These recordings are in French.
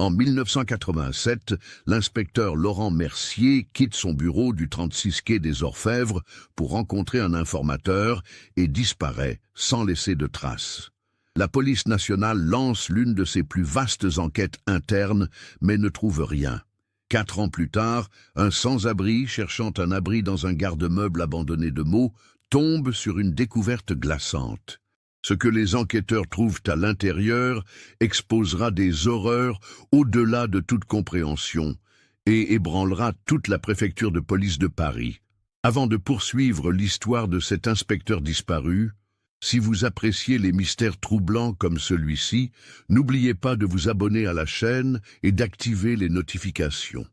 En 1987, l'inspecteur Laurent Mercier quitte son bureau du 36 quai des Orfèvres pour rencontrer un informateur et disparaît sans laisser de traces. La police nationale lance l'une de ses plus vastes enquêtes internes, mais ne trouve rien. 4 ans plus tard, un sans-abri cherchant un abri dans un garde-meuble abandonné de Meaux tombe sur une découverte glaçante. Ce que les enquêteurs trouvent à l'intérieur exposera des horreurs au-delà de toute compréhension et ébranlera toute la préfecture de police de Paris. Avant de poursuivre l'histoire de cet inspecteur disparu, si vous appréciez les mystères troublants comme celui-ci, n'oubliez pas de vous abonner à la chaîne et d'activer les notifications.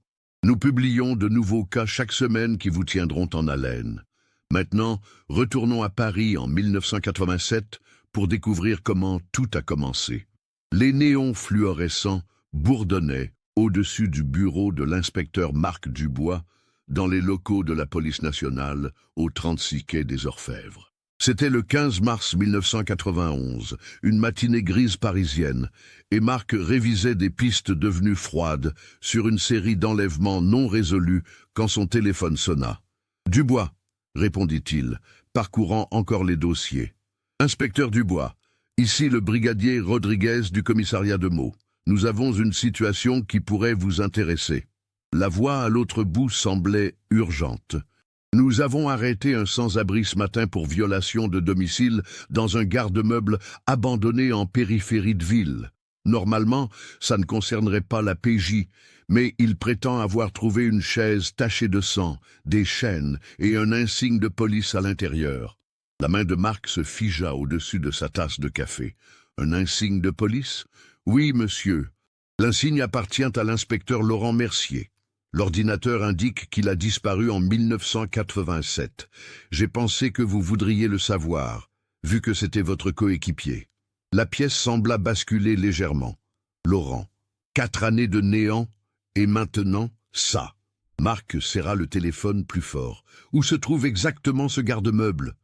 Nous publions de nouveaux cas chaque semaine qui vous tiendront en haleine. Maintenant, retournons à Paris en 1987 pour découvrir comment tout a commencé. Les néons fluorescents bourdonnaient au-dessus du bureau de l'inspecteur Marc Dubois dans les locaux de la police nationale au 36 quai des Orfèvres. C'était le 15 mars 1991, une matinée grise parisienne, et Marc révisait des pistes devenues froides sur une série d'enlèvements non résolus quand son téléphone sonna. « Dubois », répondit-il, parcourant encore les dossiers. « Inspecteur Dubois, ici le brigadier Rodriguez du commissariat de Meaux. Nous avons une situation qui pourrait vous intéresser. » La voix à l'autre bout semblait urgente. « Nous avons arrêté un sans-abri ce matin pour violation de domicile dans un garde-meuble abandonné en périphérie de ville. Normalement, ça ne concernerait pas la PJ, mais il prétend avoir trouvé une chaise tachée de sang, des chaînes et un insigne de police à l'intérieur. » La main de Marc se figea au-dessus de sa tasse de café. « Un insigne de police ? Oui, monsieur. L'insigne appartient à l'inspecteur Laurent Mercier. L'ordinateur indique qu'il a disparu en 1987. J'ai pensé que vous voudriez le savoir, vu que c'était votre coéquipier. » La pièce sembla basculer légèrement. Laurent. 4 années de néant, et maintenant, ça. Marc serra le téléphone plus fort. Où se trouve exactement ce garde-meuble ?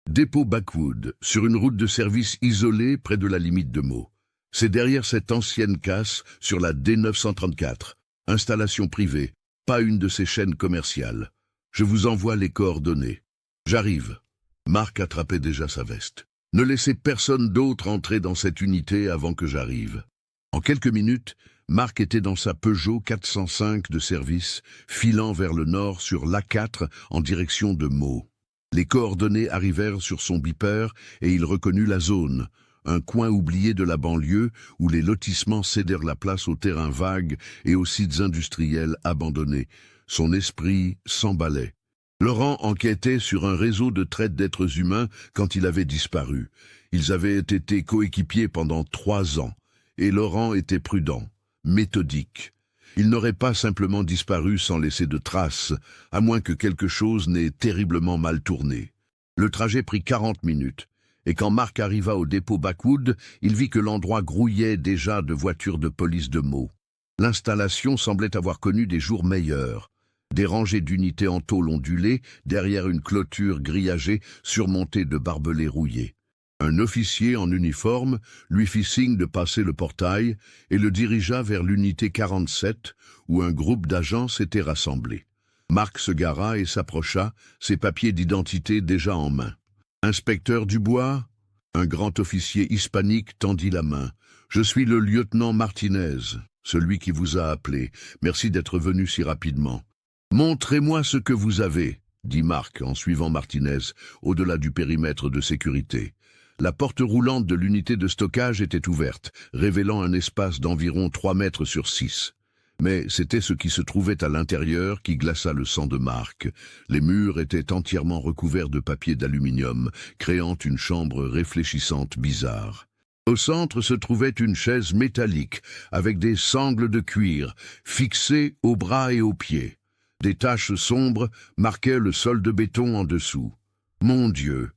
Dépôt Backwood, sur une route de service isolée près de la limite de Meaux. C'est derrière cette ancienne casse sur la D934. Installation privée, pas une de ces chaînes commerciales. Je vous envoie les coordonnées. J'arrive. Marc attrapait déjà sa veste. Ne laissez personne d'autre entrer dans cette unité avant que j'arrive. En quelques minutes, Marc était dans sa Peugeot 405 de service, filant vers le nord sur l'A4 en direction de Meaux. Les coordonnées arrivèrent sur son beeper et il reconnut la zone, un coin oublié de la banlieue où les lotissements cédèrent la place aux terrains vagues et aux sites industriels abandonnés. Son esprit s'emballait. Laurent enquêtait sur un réseau de traite d'êtres humains quand il avait disparu. Ils avaient été coéquipiers pendant 3 ans, et Laurent était prudent, méthodique. Il n'aurait pas simplement disparu sans laisser de traces, à moins que quelque chose n'ait terriblement mal tourné. Le trajet prit 40 minutes, et quand Marc arriva au dépôt Backwood, il vit que l'endroit grouillait déjà de voitures de police de Meaux. L'installation semblait avoir connu des jours meilleurs. Des rangées d'unités en tôle ondulées, derrière une clôture grillagée surmontée de barbelés rouillés. Un officier en uniforme lui fit signe de passer le portail et le dirigea vers l'unité 47, où un groupe d'agents s'était rassemblé. Marc se gara et s'approcha, ses papiers d'identité déjà en main. « Inspecteur Dubois ?» Un grand officier hispanique tendit la main. « Je suis le lieutenant Martinez, celui qui vous a appelé. Merci d'être venu si rapidement. »« Montrez-moi ce que vous avez, » dit Marc en suivant Martinez, au-delà du périmètre de sécurité. La porte roulante de l'unité de stockage était ouverte, révélant un espace d'environ 3 mètres sur 6. Mais c'était ce qui se trouvait à l'intérieur qui glaça le sang de Marc. Les murs étaient entièrement recouverts de papier d'aluminium, créant une chambre réfléchissante bizarre. Au centre se trouvait une chaise métallique, avec des sangles de cuir, fixées aux bras et aux pieds. Des taches sombres marquaient le sol de béton en dessous. « Mon Dieu !»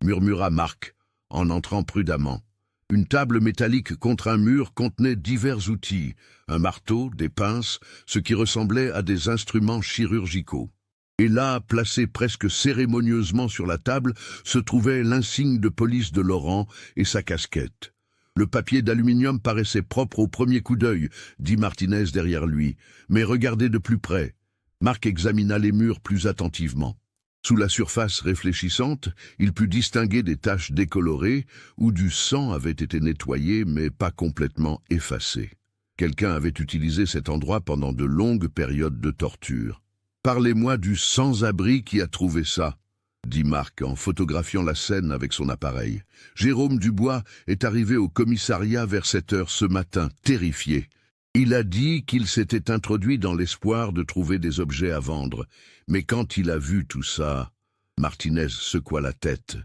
murmura Marc, en entrant prudemment. Une table métallique contre un mur contenait divers outils, un marteau, des pinces, ce qui ressemblait à des instruments chirurgicaux. Et là, placé presque cérémonieusement sur la table, se trouvait l'insigne de police de Laurent et sa casquette. Le papier d'aluminium paraissait propre au premier coup d'œil, dit Martinez derrière lui. Mais regardez de plus près. Marc examina les murs plus attentivement. Sous la surface réfléchissante, il put distinguer des taches décolorées où du sang avait été nettoyé mais pas complètement effacé. Quelqu'un avait utilisé cet endroit pendant de longues périodes de torture. « Parlez-moi du sans-abri qui a trouvé ça », dit Marc en photographiant la scène avec son appareil. Jérôme Dubois est arrivé au commissariat vers 7 heures ce matin, terrifié. Il a dit qu'il s'était introduit dans l'espoir de trouver des objets à vendre. Mais quand il a vu tout ça, Martinez secoua la tête.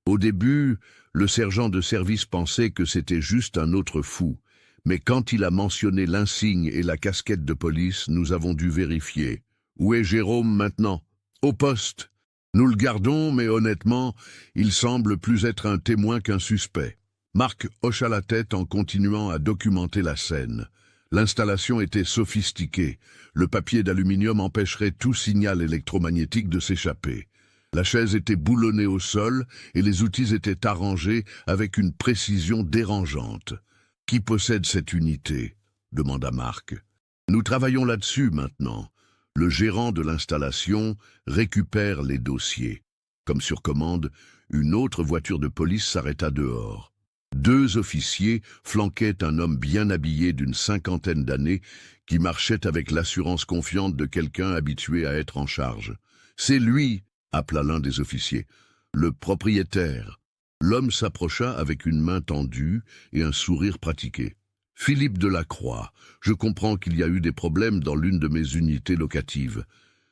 Au début, le sergent de service pensait que c'était juste un autre fou. Mais quand il a mentionné l'insigne et la casquette de police, nous avons dû vérifier. Où est Jérôme maintenant? Au poste. Nous le gardons, mais honnêtement, il semble plus être un témoin qu'un suspect. Marc hocha la tête en continuant à documenter la scène. L'installation était sophistiquée. Le papier d'aluminium empêcherait tout signal électromagnétique de s'échapper. La chaise était boulonnée au sol et les outils étaient arrangés avec une précision dérangeante. « Qui possède cette unité ?» demanda Marc. « Nous travaillons là-dessus maintenant. Le gérant de l'installation récupère les dossiers. » Comme sur commande, une autre voiture de police s'arrêta dehors. 2 officiers flanquaient un homme bien habillé d'une 50aine d'années qui marchait avec l'assurance confiante de quelqu'un habitué à être en charge. « C'est lui !» appela l'un des officiers. « Le propriétaire. » L'homme s'approcha avec une main tendue et un sourire pratiqué. « Philippe Delacroix, je comprends qu'il y a eu des problèmes dans l'une de mes unités locatives. »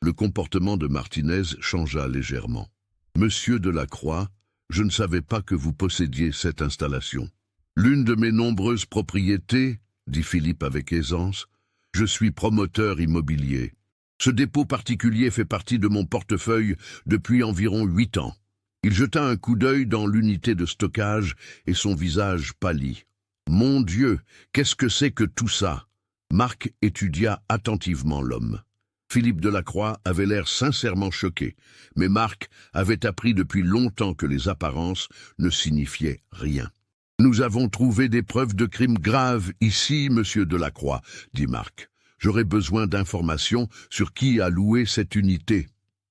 Le comportement de Martinez changea légèrement. « Monsieur Delacroix, je ne savais pas que vous possédiez cette installation. »« L'une de mes nombreuses propriétés, » dit Philippe avec aisance, « je suis promoteur immobilier. Ce dépôt particulier fait partie de mon portefeuille depuis environ 8 ans. » Il jeta un coup d'œil dans l'unité de stockage et son visage pâlit. « Mon Dieu, qu'est-ce que c'est que tout ça ?» Marc étudia attentivement l'homme. Philippe Delacroix avait l'air sincèrement choqué, mais Marc avait appris depuis longtemps que les apparences ne signifiaient rien. « Nous avons trouvé des preuves de crimes graves ici, monsieur Delacroix, » dit Marc. « J'aurais besoin d'informations sur qui a loué cette unité. »«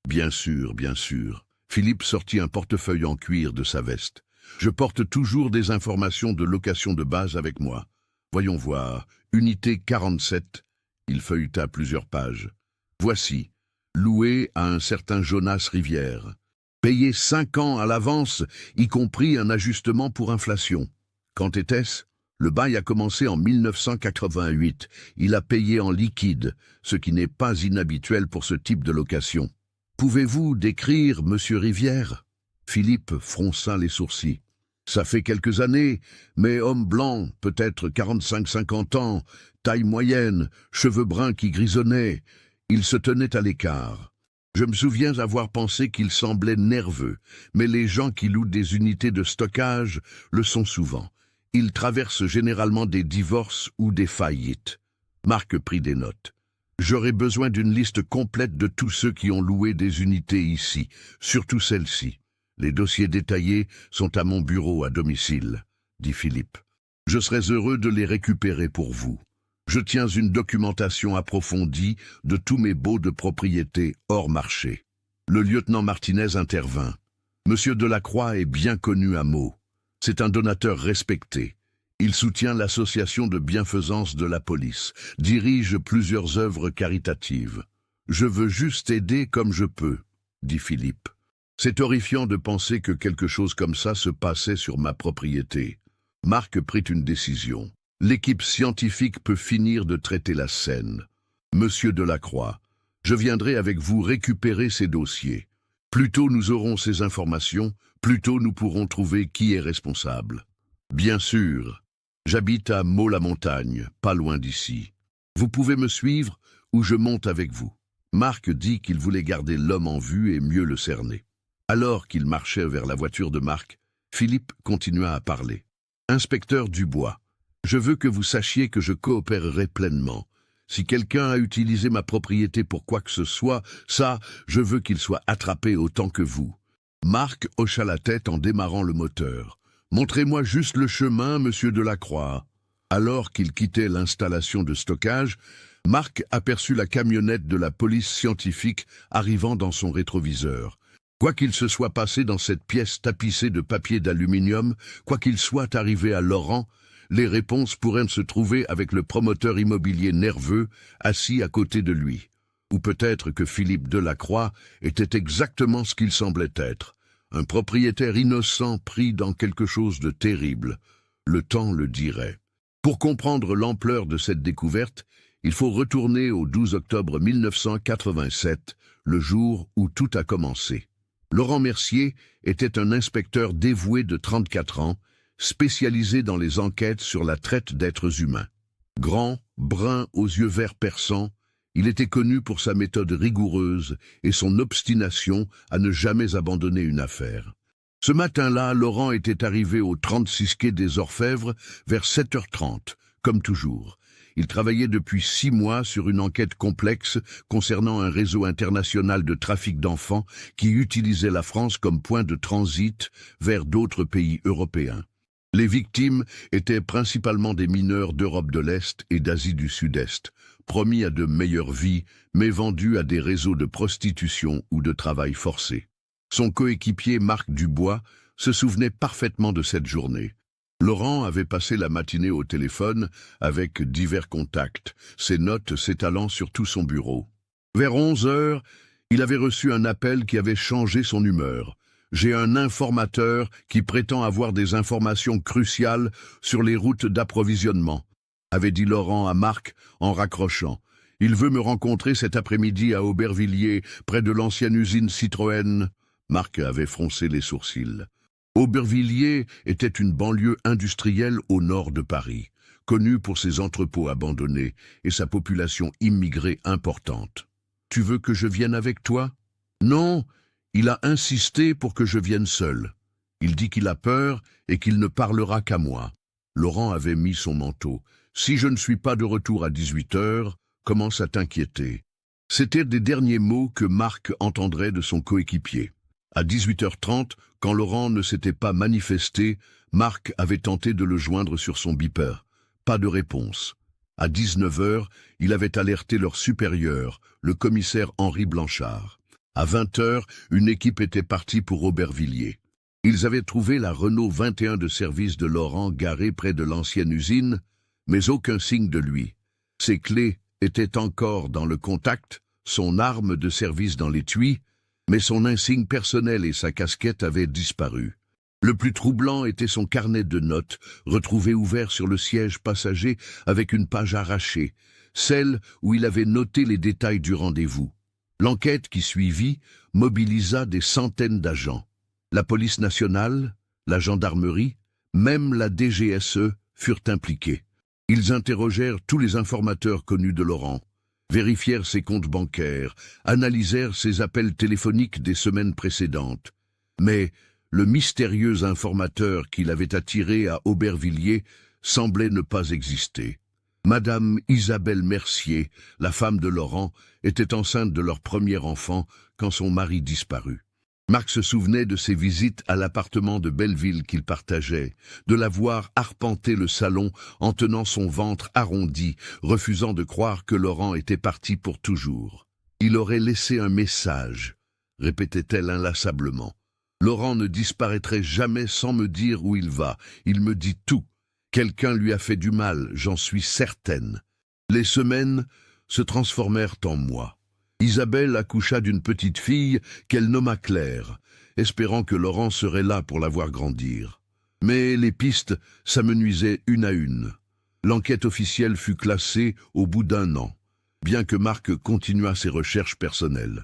Bien sûr, bien sûr. » Philippe sortit un portefeuille en cuir de sa veste. « Je porte toujours des informations de location de base avec moi. Voyons voir, unité 47. » Il feuilleta plusieurs pages. « Voici, loué à un certain Jonas Rivière. Payé 5 ans à l'avance, y compris un ajustement pour inflation. Quand était-ce? Le bail a commencé en 1988. Il a payé en liquide, ce qui n'est pas inhabituel pour ce type de location. Pouvez-vous décrire Monsieur Rivière ?» Philippe fronça les sourcils. « Ça fait quelques années, mais homme blanc, peut-être 45-50 ans, taille moyenne, cheveux bruns qui grisonnaient. Il se tenait à l'écart. Je me souviens avoir pensé qu'il semblait nerveux, mais les gens qui louent des unités de stockage le sont souvent. Ils traversent généralement des divorces ou des faillites. » Marc prit des notes. « J'aurais besoin d'une liste complète de tous ceux qui ont loué des unités ici, surtout celle-ci. Les dossiers détaillés sont à mon bureau à domicile, » dit Philippe. « Je serais heureux de les récupérer pour vous. Je tiens une documentation approfondie de tous mes baux de propriété hors marché. » Le lieutenant Martinez intervint. « Monsieur Delacroix est bien connu à Meaux. C'est un donateur respecté. Il soutient l'association de bienfaisance de la police, dirige plusieurs œuvres caritatives. Je veux juste aider comme je peux, » dit Philippe. « C'est horrifiant de penser que quelque chose comme ça se passait sur ma propriété. » Marc prit une décision. L'équipe scientifique peut finir de traiter la scène. Monsieur Delacroix, je viendrai avec vous récupérer ces dossiers. Plus tôt nous aurons ces informations, plus tôt nous pourrons trouver qui est responsable. Bien sûr. J'habite à Meaux-la-Montagne, pas loin d'ici. Vous pouvez me suivre ou je monte avec vous. » Marc dit qu'il voulait garder l'homme en vue et mieux le cerner. Alors qu'il marchait vers la voiture de Marc, Philippe continua à parler. « Inspecteur Dubois, je veux que vous sachiez que je coopérerai pleinement. Si quelqu'un a utilisé ma propriété pour quoi que ce soit, ça, je veux qu'il soit attrapé autant que vous. » Marc hocha la tête en démarrant le moteur. Montrez-moi juste le chemin, monsieur Delacroix. » Alors qu'il quittait l'installation de stockage, Marc aperçut la camionnette de la police scientifique arrivant dans son rétroviseur. Quoi qu'il se soit passé dans cette pièce tapissée de papier d'aluminium, quoi qu'il soit arrivé à Laurent, les réponses pourraient se trouver avec le promoteur immobilier nerveux assis à côté de lui. Ou peut-être que Philippe Delacroix était exactement ce qu'il semblait être, un propriétaire innocent pris dans quelque chose de terrible. Le temps le dirait. Pour comprendre l'ampleur de cette découverte, il faut retourner au 12 octobre 1987, le jour où tout a commencé. Laurent Mercier était un inspecteur dévoué de 34 ans, spécialisé dans les enquêtes sur la traite d'êtres humains. Grand, brun aux yeux verts perçants, il était connu pour sa méthode rigoureuse et son obstination à ne jamais abandonner une affaire. Ce matin-là, Laurent était arrivé au 36 quai des Orfèvres vers 7h30, comme toujours. Il travaillait depuis 6 mois sur une enquête complexe concernant un réseau international de trafic d'enfants qui utilisait la France comme point de transit vers d'autres pays européens. Les victimes étaient principalement des mineurs d'Europe de l'Est et d'Asie du Sud-Est, promis à de meilleures vies, mais vendus à des réseaux de prostitution ou de travail forcé. Son coéquipier Marc Dubois se souvenait parfaitement de cette journée. Laurent avait passé la matinée au téléphone avec divers contacts, ses notes s'étalant sur tout son bureau. Vers 11h, il avait reçu un appel qui avait changé son humeur. « J'ai un informateur qui prétend avoir des informations cruciales sur les routes d'approvisionnement », avait dit Laurent à Marc en raccrochant. « Il veut me rencontrer cet après-midi à Aubervilliers, près de l'ancienne usine Citroën. » Marc avait froncé les sourcils. Aubervilliers était une banlieue industrielle au nord de Paris, connue pour ses entrepôts abandonnés et sa population immigrée importante. « Tu veux que je vienne avec toi ?»« Non, il a insisté pour que je vienne seul. Il dit qu'il a peur et qu'il ne parlera qu'à moi. » Laurent avait mis son manteau. « Si je ne suis pas de retour à 18h, commence à t'inquiéter. » C'étaient des derniers mots que Marc entendrait de son coéquipier. À 18h30, quand Laurent ne s'était pas manifesté, Marc avait tenté de le joindre sur son beeper. Pas de réponse. À 19h, il avait alerté leur supérieur, le commissaire Henri Blanchard. À 20h, une équipe était partie pour Aubervilliers. Ils avaient trouvé la Renault 21 de service de Laurent garée près de l'ancienne usine, mais aucun signe de lui. Ses clés étaient encore dans le contact, son arme de service dans l'étui, mais son insigne personnel et sa casquette avaient disparu. Le plus troublant était son carnet de notes, retrouvé ouvert sur le siège passager avec une page arrachée, celle où il avait noté les détails du rendez-vous. L'enquête qui suivit mobilisa des centaines d'agents. La police nationale, la gendarmerie, même la DGSE furent impliqués. Ils interrogèrent tous les informateurs connus de Laurent, vérifièrent ses comptes bancaires, analysèrent ses appels téléphoniques des semaines précédentes. Mais le mystérieux informateur qui l'avait attiré à Aubervilliers semblait ne pas exister. Madame Isabelle Mercier, la femme de Laurent, était enceinte de leur premier enfant quand son mari disparut. Marc se souvenait de ses visites à l'appartement de Belleville qu'il partageait, de la voir arpenter le salon en tenant son ventre arrondi, refusant de croire que Laurent était parti pour toujours. « Il aurait laissé un message », répétait-elle inlassablement. « Laurent ne disparaîtrait jamais sans me dire où il va. Il me dit tout. Quelqu'un lui a fait du mal, j'en suis certaine. » Les semaines se transformèrent en mois. Isabelle accoucha d'une petite fille qu'elle nomma Claire, espérant que Laurent serait là pour la voir grandir. Mais les pistes s'amenuisaient une à une. L'enquête officielle fut classée au bout d'1 an, bien que Marc continuât ses recherches personnelles.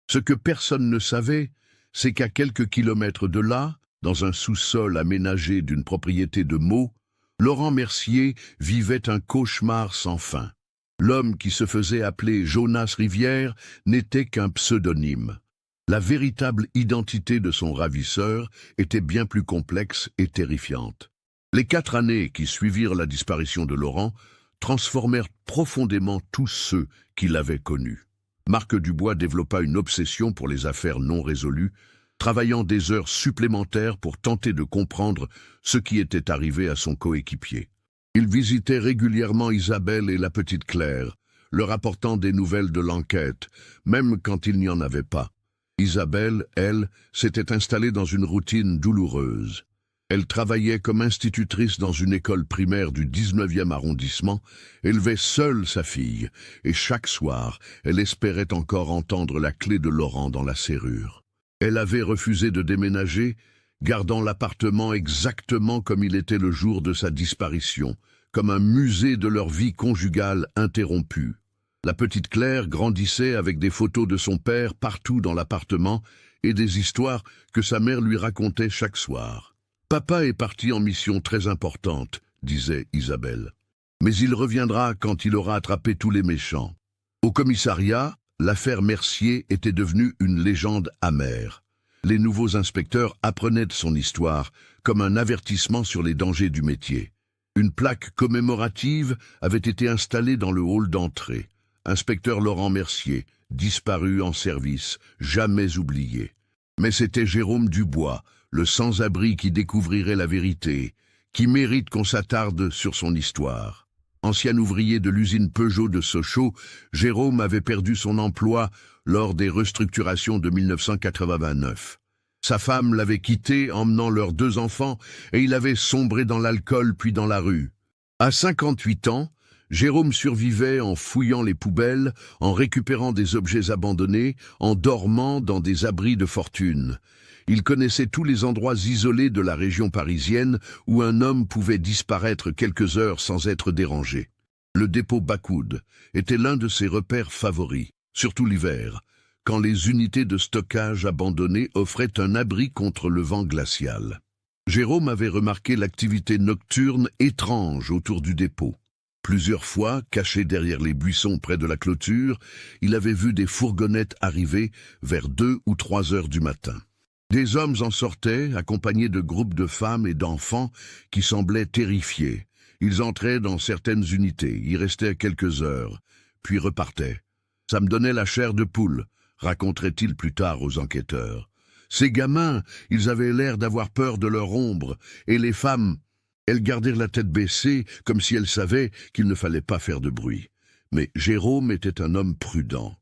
Ce que personne ne savait, c'est qu'à quelques kilomètres de là, dans un sous-sol aménagé d'une propriété de Meaux, Laurent Mercier vivait un cauchemar sans fin. L'homme qui se faisait appeler Jonas Rivière n'était qu'un pseudonyme. La véritable identité de son ravisseur était bien plus complexe et terrifiante. Les 4 années qui suivirent la disparition de Laurent transformèrent profondément tous ceux qui l'avaient connu. Marc Dubois développa une obsession pour les affaires non résolues, travaillant des heures supplémentaires pour tenter de comprendre ce qui était arrivé à son coéquipier. Il visitait régulièrement Isabelle et la petite Claire, leur apportant des nouvelles de l'enquête, même quand il n'y en avait pas. Isabelle, elle, s'était installée dans une routine douloureuse. Elle travaillait comme institutrice dans une école primaire du 19e arrondissement, élevait seule sa fille, et chaque soir, elle espérait encore entendre la clé de Laurent dans la serrure. Elle avait refusé de déménager, gardant l'appartement exactement comme il était le jour de sa disparition, comme un musée de leur vie conjugale interrompue. La petite Claire grandissait avec des photos de son père partout dans l'appartement et des histoires que sa mère lui racontait chaque soir. « Papa est parti en mission très importante », disait Isabelle. « Mais il reviendra quand il aura attrapé tous les méchants. » Au commissariat, l'affaire Mercier était devenue une légende amère. Les nouveaux inspecteurs apprenaient de son histoire comme un avertissement sur les dangers du métier. Une plaque commémorative avait été installée dans le hall d'entrée. Inspecteur Laurent Mercier, disparu en service, jamais oublié. Mais c'était Jérôme Dubois, le sans-abri qui découvrirait la vérité, qui mérite qu'on s'attarde sur son histoire. Ancien ouvrier de l'usine Peugeot de Sochaux, Jérôme avait perdu son emploi lors des restructurations de 1989. Sa femme l'avait quitté, emmenant leurs 2 enfants, et il avait sombré dans l'alcool puis dans la rue. À 58 ans, Jérôme survivait en fouillant les poubelles, en récupérant des objets abandonnés, en dormant dans des abris de fortune. Il connaissait tous les endroits isolés de la région parisienne où un homme pouvait disparaître quelques heures sans être dérangé. Le dépôt Bacoud était l'un de ses repères favoris, surtout l'hiver, quand les unités de stockage abandonnées offraient un abri contre le vent glacial. Jérôme avait remarqué l'activité nocturne étrange autour du dépôt. Plusieurs fois, caché derrière les buissons près de la clôture, il avait vu des fourgonnettes arriver vers 2 ou 3 heures du matin. Des hommes en sortaient, accompagnés de groupes de femmes et d'enfants qui semblaient terrifiés. Ils entraient dans certaines unités, y restaient quelques heures, puis repartaient. « Ça me donnait la chair de poule », raconterait-il plus tard aux enquêteurs. Ces gamins, ils avaient l'air d'avoir peur de leur ombre, et les femmes, elles gardèrent la tête baissée, comme si elles savaient qu'il ne fallait pas faire de bruit. Mais Jérôme était un homme prudent.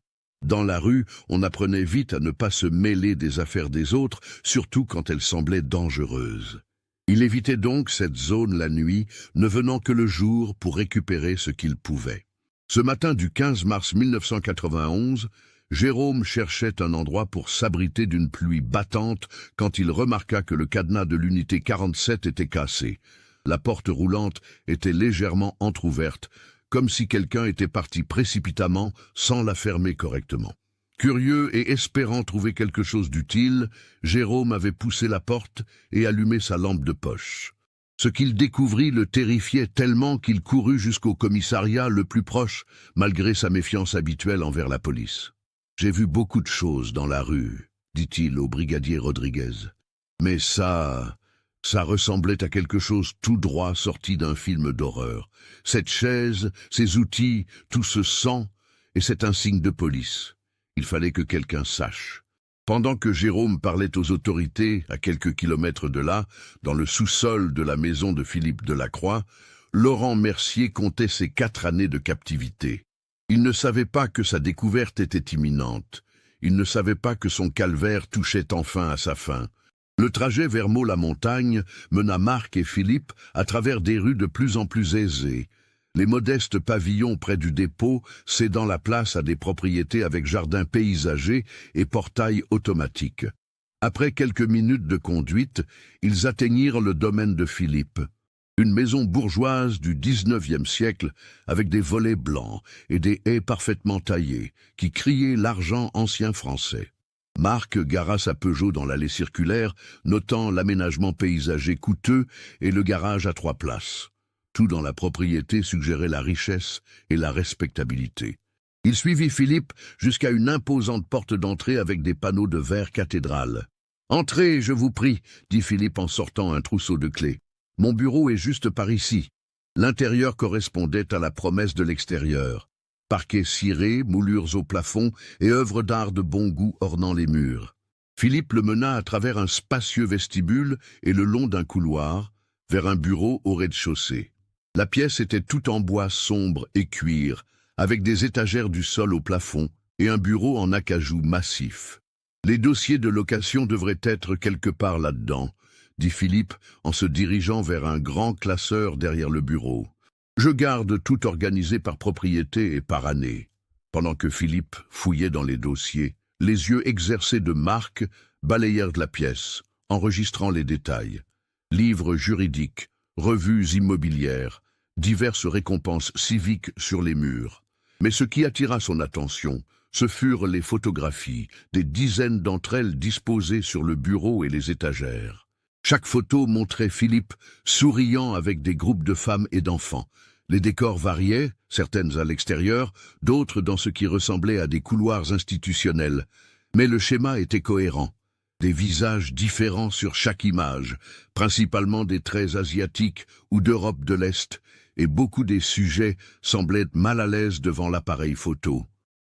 Dans la rue, on apprenait vite à ne pas se mêler des affaires des autres, surtout quand elles semblaient dangereuses. Il évitait donc cette zone la nuit, ne venant que le jour pour récupérer ce qu'il pouvait. Ce matin du 15 mars 1991, Jérôme cherchait un endroit pour s'abriter d'une pluie battante quand il remarqua que le cadenas de l'unité 47 était cassé. La porte roulante était légèrement entr'ouverte, comme si quelqu'un était parti précipitamment sans la fermer correctement. Curieux et espérant trouver quelque chose d'utile, Jérôme avait poussé la porte et allumé sa lampe de poche. Ce qu'il découvrit le terrifiait tellement qu'il courut jusqu'au commissariat le plus proche, malgré sa méfiance habituelle envers la police. « J'ai vu beaucoup de choses dans la rue », dit-il au brigadier Rodriguez. « Mais ça ressemblait à quelque chose tout droit sorti d'un film d'horreur. Cette chaise, ces outils, tout ce sang, et cet insigne de police. Il fallait que quelqu'un sache. » Pendant que Jérôme parlait aux autorités, à quelques kilomètres de là, dans le sous-sol de la maison de Philippe Delacroix, Laurent Mercier comptait ses 4 années de captivité. Il ne savait pas que sa découverte était imminente. Il ne savait pas que son calvaire touchait enfin à sa fin. Le trajet vers Meaux-la-Montagne mena Marc et Philippe à travers des rues de plus en plus aisées, les modestes pavillons près du dépôt cédant la place à des propriétés avec jardins paysagers et portails automatiques. Après quelques minutes de conduite, ils atteignirent le domaine de Philippe, une maison bourgeoise du 19e siècle avec des volets blancs et des haies parfaitement taillées qui criaient l'argent ancien français. Marc gara sa Peugeot dans l'allée circulaire, notant l'aménagement paysager coûteux et le garage à 3 places. Tout dans la propriété suggérait la richesse et la respectabilité. Il suivit Philippe jusqu'à une imposante porte d'entrée avec des panneaux de verre cathédrale. « Entrez, je vous prie », dit Philippe en sortant un trousseau de clés. « Mon bureau est juste par ici. » L'intérieur correspondait à la promesse de l'extérieur. Parquet ciré, moulures au plafond et œuvres d'art de bon goût ornant les murs. Philippe le mena à travers un spacieux vestibule et le long d'un couloir, vers un bureau au rez-de-chaussée. La pièce était toute en bois sombre et cuir, avec des étagères du sol au plafond et un bureau en acajou massif. Les dossiers de location devraient être quelque part là-dedans, dit Philippe en se dirigeant vers un grand classeur derrière le bureau. Je garde tout organisé par propriété et par année. Pendant que Philippe fouillait dans les dossiers, les yeux exercés de Marc balayèrent de la pièce, enregistrant les détails. Livres juridiques, revues immobilières, diverses récompenses civiques sur les murs. Mais ce qui attira son attention, ce furent les photographies, des dizaines d'entre elles disposées sur le bureau et les étagères. Chaque photo montrait Philippe souriant avec des groupes de femmes et d'enfants. Les décors variaient, certaines à l'extérieur, d'autres dans ce qui ressemblait à des couloirs institutionnels. Mais le schéma était cohérent. Des visages différents sur chaque image, principalement des traits asiatiques ou d'Europe de l'Est, et beaucoup des sujets semblaient mal à l'aise devant l'appareil photo.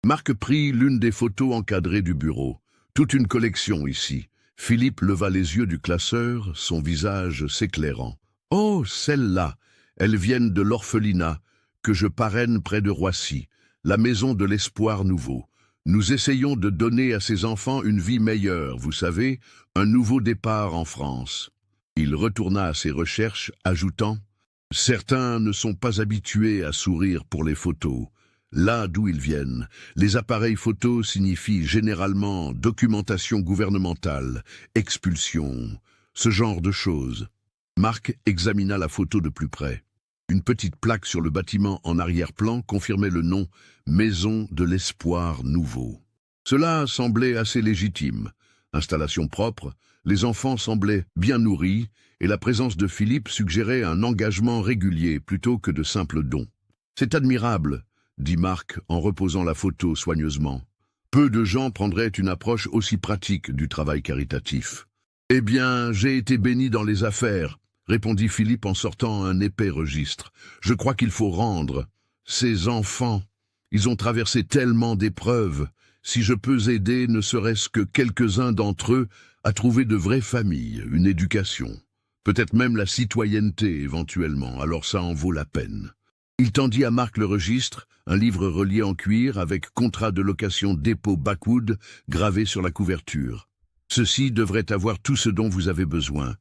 Marc prit l'une des photos encadrées du bureau. Toute une collection ici. Philippe leva les yeux du classeur, son visage s'éclairant. « Oh, celles-là, elles viennent de l'orphelinat, que je parraine près de Roissy, la maison de l'espoir nouveau. Nous essayons de donner à ces enfants une vie meilleure, vous savez, un nouveau départ en France. » Il retourna à ses recherches, ajoutant « Certains ne sont pas habitués à sourire pour les photos. Là d'où ils viennent, les appareils photos signifient généralement documentation gouvernementale, expulsion, ce genre de choses. » Marc examina la photo de plus près. Une petite plaque sur le bâtiment en arrière-plan confirmait le nom « Maison de l'Espoir Nouveau ». Cela semblait assez légitime. Installation propre, les enfants semblaient bien nourris et la présence de Philippe suggérait un engagement régulier plutôt que de simples dons. « C'est admirable », dit Marc en reposant la photo soigneusement. Peu de gens prendraient une approche aussi pratique du travail caritatif. « Eh bien, j'ai été béni dans les affaires », répondit Philippe en sortant un épais registre. « Je crois qu'il faut rendre. Ces enfants, ils ont traversé tellement d'épreuves. Si je peux aider ne serait-ce que quelques-uns d'entre eux à trouver de vraies familles, une éducation, peut-être même la citoyenneté éventuellement, alors ça en vaut la peine. » Il tendit à Marc le registre, un livre relié en cuir avec contrat de location dépôt Backwood gravé sur la couverture. Ceci devrait avoir tout ce dont vous avez besoin.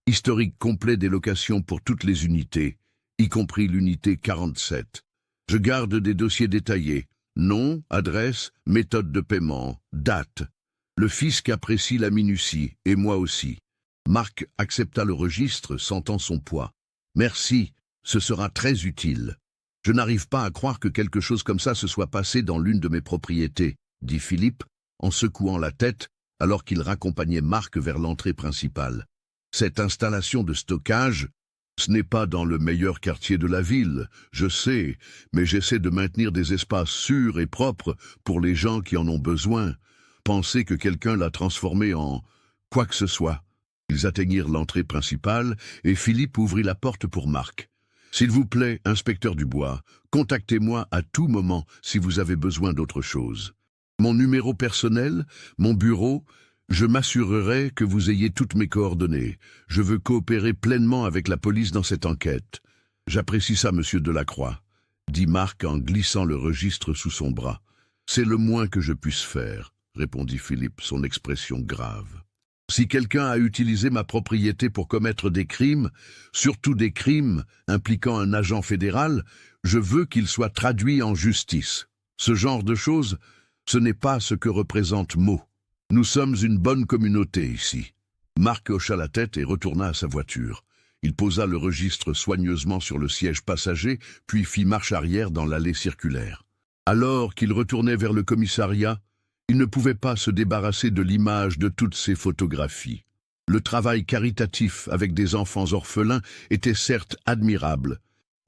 Historique complet des locations pour toutes les unités, y compris l'unité 47. Je garde des dossiers détaillés. Nom, adresse, méthode de paiement, date. Le fisc apprécie la minutie, et moi aussi. Marc accepta le registre, sentant son poids. Merci, ce sera très utile. Je n'arrive pas à croire que quelque chose comme ça se soit passé dans l'une de mes propriétés, dit Philippe, en secouant la tête, alors qu'il raccompagnait Marc vers l'entrée principale. Cette installation de stockage, ce n'est pas dans le meilleur quartier de la ville, je sais, mais j'essaie de maintenir des espaces sûrs et propres pour les gens qui en ont besoin. Pensez que quelqu'un l'a transformé en quoi que ce soit. Ils atteignirent l'entrée principale et Philippe ouvrit la porte pour Marc. « S'il vous plaît, inspecteur Dubois, contactez-moi à tout moment si vous avez besoin d'autre chose. Mon numéro personnel, mon bureau, je m'assurerai que vous ayez toutes mes coordonnées. Je veux coopérer pleinement avec la police dans cette enquête. J'apprécie ça, monsieur Delacroix, » dit Marc en glissant le registre sous son bras. « C'est le moins que je puisse faire, » répondit Philippe, son expression grave. Si quelqu'un a utilisé ma propriété pour commettre des crimes, surtout des crimes impliquant un agent fédéral, je veux qu'il soit traduit en justice. Ce genre de choses, ce n'est pas ce que représente Meaux. Nous sommes une bonne communauté ici. » Marc hocha la tête et retourna à sa voiture. Il posa le registre soigneusement sur le siège passager, puis fit marche arrière dans l'allée circulaire. Alors qu'il retournait vers le commissariat, il ne pouvait pas se débarrasser de l'image de toutes ces photographies. Le travail caritatif avec des enfants orphelins était certes admirable,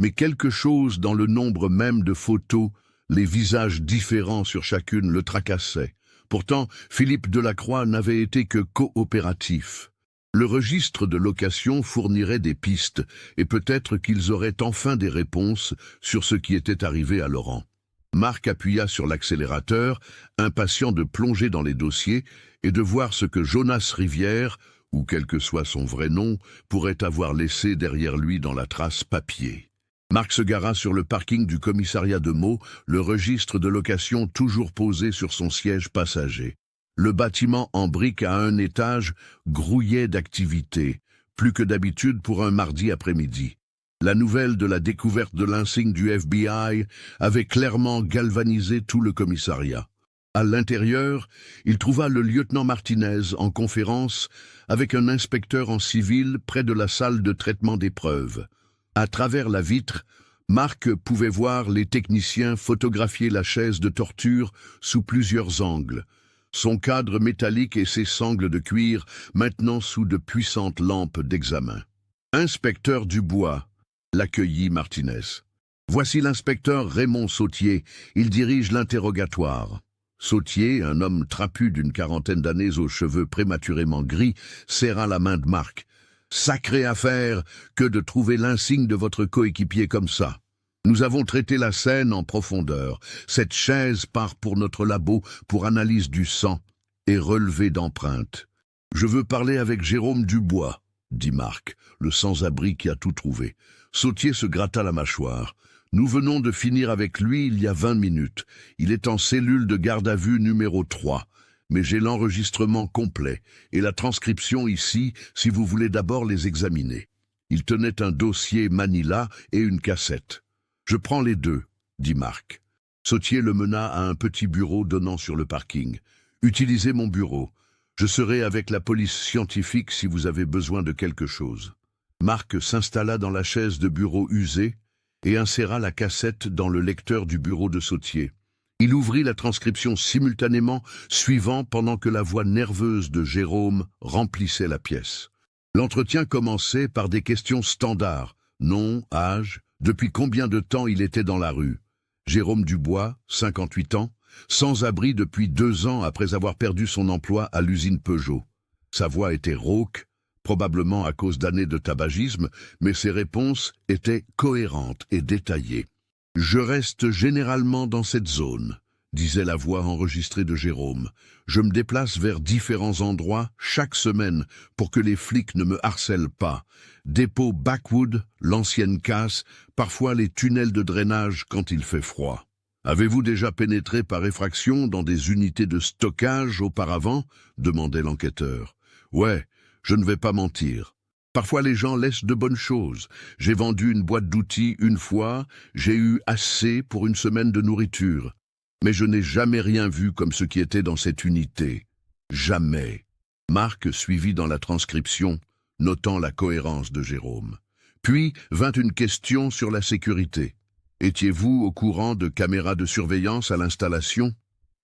mais quelque chose dans le nombre même de photos, les visages différents sur chacune le tracassait. Pourtant, Philippe Delacroix n'avait été que coopératif. Le registre de location fournirait des pistes, et peut-être qu'ils auraient enfin des réponses sur ce qui était arrivé à Laurent. Marc appuya sur l'accélérateur, impatient de plonger dans les dossiers et de voir ce que Jonas Rivière, ou quel que soit son vrai nom, pourrait avoir laissé derrière lui dans la trace papier. Marc se gara sur le parking du commissariat de Meaux, le registre de location toujours posé sur son siège passager. Le bâtiment en briques à un étage grouillait d'activité, plus que d'habitude pour un mardi après-midi. La nouvelle de la découverte de l'insigne du FBI avait clairement galvanisé tout le commissariat. À l'intérieur, il trouva le lieutenant Martinez en conférence avec un inspecteur en civil près de la salle de traitement des preuves. À travers la vitre, Marc pouvait voir les techniciens photographier la chaise de torture sous plusieurs angles. Son cadre métallique et ses sangles de cuir maintenant sous de puissantes lampes d'examen. « Inspecteur Dubois », l'accueillit Martinez. « Voici l'inspecteur Raymond Sautier, il dirige l'interrogatoire. » Sautier, un homme trapu d'une quarantaine d'années aux cheveux prématurément gris, serra la main de Marc. « Sacrée affaire que de trouver l'insigne de votre coéquipier comme ça. Nous avons traité la scène en profondeur. Cette chaise part pour notre labo pour analyse du sang et relevé d'empreintes. Je veux parler avec Jérôme Dubois, dit Marc, le sans-abri qui a tout trouvé. Sautier se gratta la mâchoire. Nous venons de finir avec lui il y a 20 minutes. Il est en cellule de garde à vue numéro 3. Mais j'ai l'enregistrement complet et la transcription ici si vous voulez d'abord les examiner. Il tenait un dossier Manila et une cassette. Je prends les deux, dit Marc. Sautier le mena à un petit bureau donnant sur le parking. Utilisez mon bureau. Je serai avec la police scientifique si vous avez besoin de quelque chose. Marc s'installa dans la chaise de bureau usée et inséra la cassette dans le lecteur du bureau de Sautier. Il ouvrit la transcription simultanément, suivant pendant que la voix nerveuse de Jérôme remplissait la pièce. L'entretien commençait par des questions standards. Nom, âge, depuis combien de temps il était dans la rue. Jérôme Dubois, 58 ans, sans abri depuis 2 ans après avoir perdu son emploi à l'usine Peugeot. Sa voix était rauque, probablement à cause d'années de tabagisme, mais ses réponses étaient cohérentes et détaillées. « Je reste généralement dans cette zone », disait la voix enregistrée de Jérôme. « Je me déplace vers différents endroits chaque semaine pour que les flics ne me harcèlent pas. Dépôt Backwood, l'ancienne casse, parfois les tunnels de drainage quand il fait froid. Avez-vous déjà pénétré par effraction dans des unités de stockage auparavant ?» demandait l'enquêteur. « Ouais, je ne vais pas mentir. Parfois les gens laissent de bonnes choses. J'ai vendu une boîte d'outils une fois, j'ai eu assez pour une semaine de nourriture. Mais je n'ai jamais rien vu comme ce qui était dans cette unité. Jamais. » Marc suivit dans la transcription, notant la cohérence de Jérôme. Puis vint une question sur la sécurité. « Étiez-vous au courant de caméras de surveillance à l'installation ?»«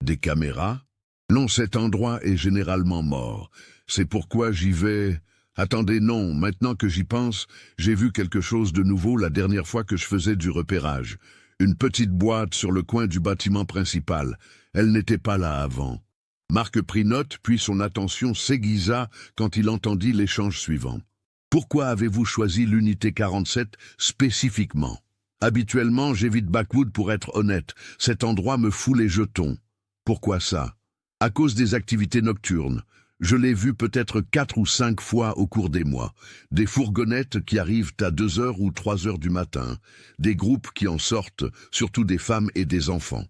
Des caméras ? Non, cet endroit est généralement mort. C'est pourquoi j'y vais... » Attendez, non, maintenant que j'y pense, j'ai vu quelque chose de nouveau la dernière fois que je faisais du repérage. Une petite boîte sur le coin du bâtiment principal. Elle n'était pas là avant. Marc prit note, puis son attention s'aiguisa quand il entendit l'échange suivant. « Pourquoi avez-vous choisi l'unité 47 spécifiquement ? Habituellement, j'évite Backwood pour être honnête. Cet endroit me fout les jetons. Pourquoi ça ? À cause des activités nocturnes. Je l'ai vu peut-être 4 ou 5 fois au cours des mois. Des fourgonnettes qui arrivent à 2 heures ou 3 heures du matin. Des groupes qui en sortent, surtout des femmes et des enfants.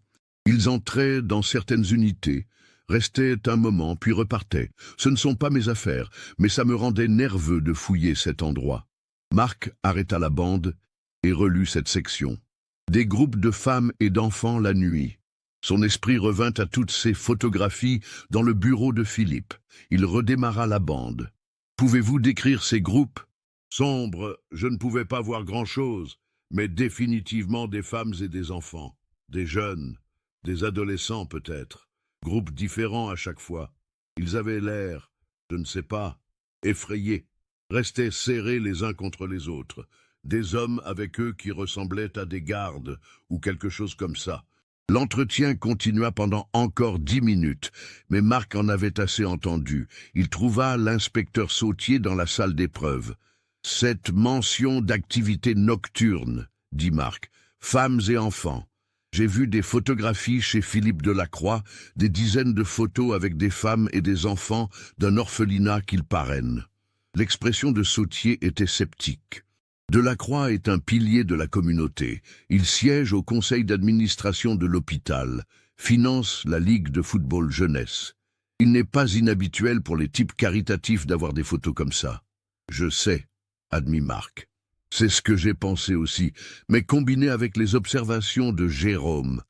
Ils entraient dans certaines unités, restaient un moment, puis repartaient. Ce ne sont pas mes affaires, mais ça me rendait nerveux de fouiller cet endroit. » Marc arrêta la bande et relut cette section. Des groupes de femmes et d'enfants la nuit. Son esprit revint à toutes ces photographies dans le bureau de Philippe. Il redémarra la bande. « Pouvez-vous décrire ces groupes ?»« Sombres, je ne pouvais pas voir grand-chose, mais définitivement des femmes et des enfants. Des jeunes, des adolescents peut-être. Groupes différents à chaque fois. Ils avaient l'air, je ne sais pas, effrayés. Restaient serrés les uns contre les autres. Des hommes avec eux qui ressemblaient à des gardes ou quelque chose comme ça. » L'entretien continua pendant encore 10 minutes, mais Marc en avait assez entendu. Il trouva l'inspecteur Sautier dans la salle d'épreuve. « Cette mention d'activité nocturne, dit Marc, femmes et enfants. J'ai vu des photographies chez Philippe Delacroix, des dizaines de photos avec des femmes et des enfants d'un orphelinat qu'il parraine. L'expression de Sautier était sceptique. Delacroix est un pilier de la communauté. Il siège au conseil d'administration de l'hôpital, finance la Ligue de football jeunesse. Il n'est pas inhabituel pour les types caritatifs d'avoir des photos comme ça. Je sais, admit Marc. C'est ce que j'ai pensé aussi, mais combiné avec les observations de Jérôme.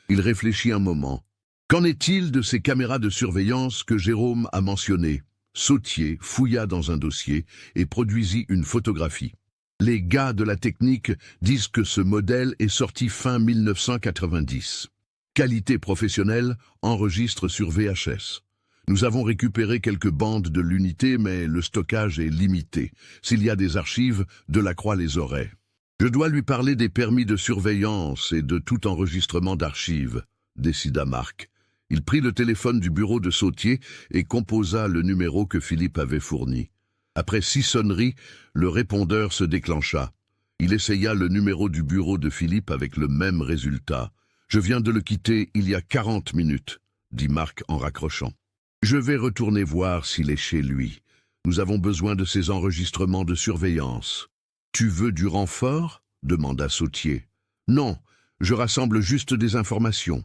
Il réfléchit un moment. Qu'en est-il de ces caméras de surveillance que Jérôme a mentionnées? Sautier fouilla dans un dossier et produisit une photographie. Les gars de la technique disent que ce modèle est sorti fin 1990. Qualité professionnelle, enregistre sur VHS. Nous avons récupéré quelques bandes de l'unité, mais le stockage est limité. S'il y a des archives, Delacroix les aurait. Je dois lui parler des permis de surveillance et de tout enregistrement d'archives, décida Marc. Il prit le téléphone du bureau de Sautier et composa le numéro que Philippe avait fourni. Après 6 sonneries, le répondeur se déclencha. Il essaya le numéro du bureau de Philippe avec le même résultat. « Je viens de le quitter il y a 40 minutes, dit Marc en raccrochant. Je vais retourner voir s'il est chez lui. Nous avons besoin de ses enregistrements de surveillance. Tu veux du renfort? Demanda Sautier. Non, je rassemble juste des informations.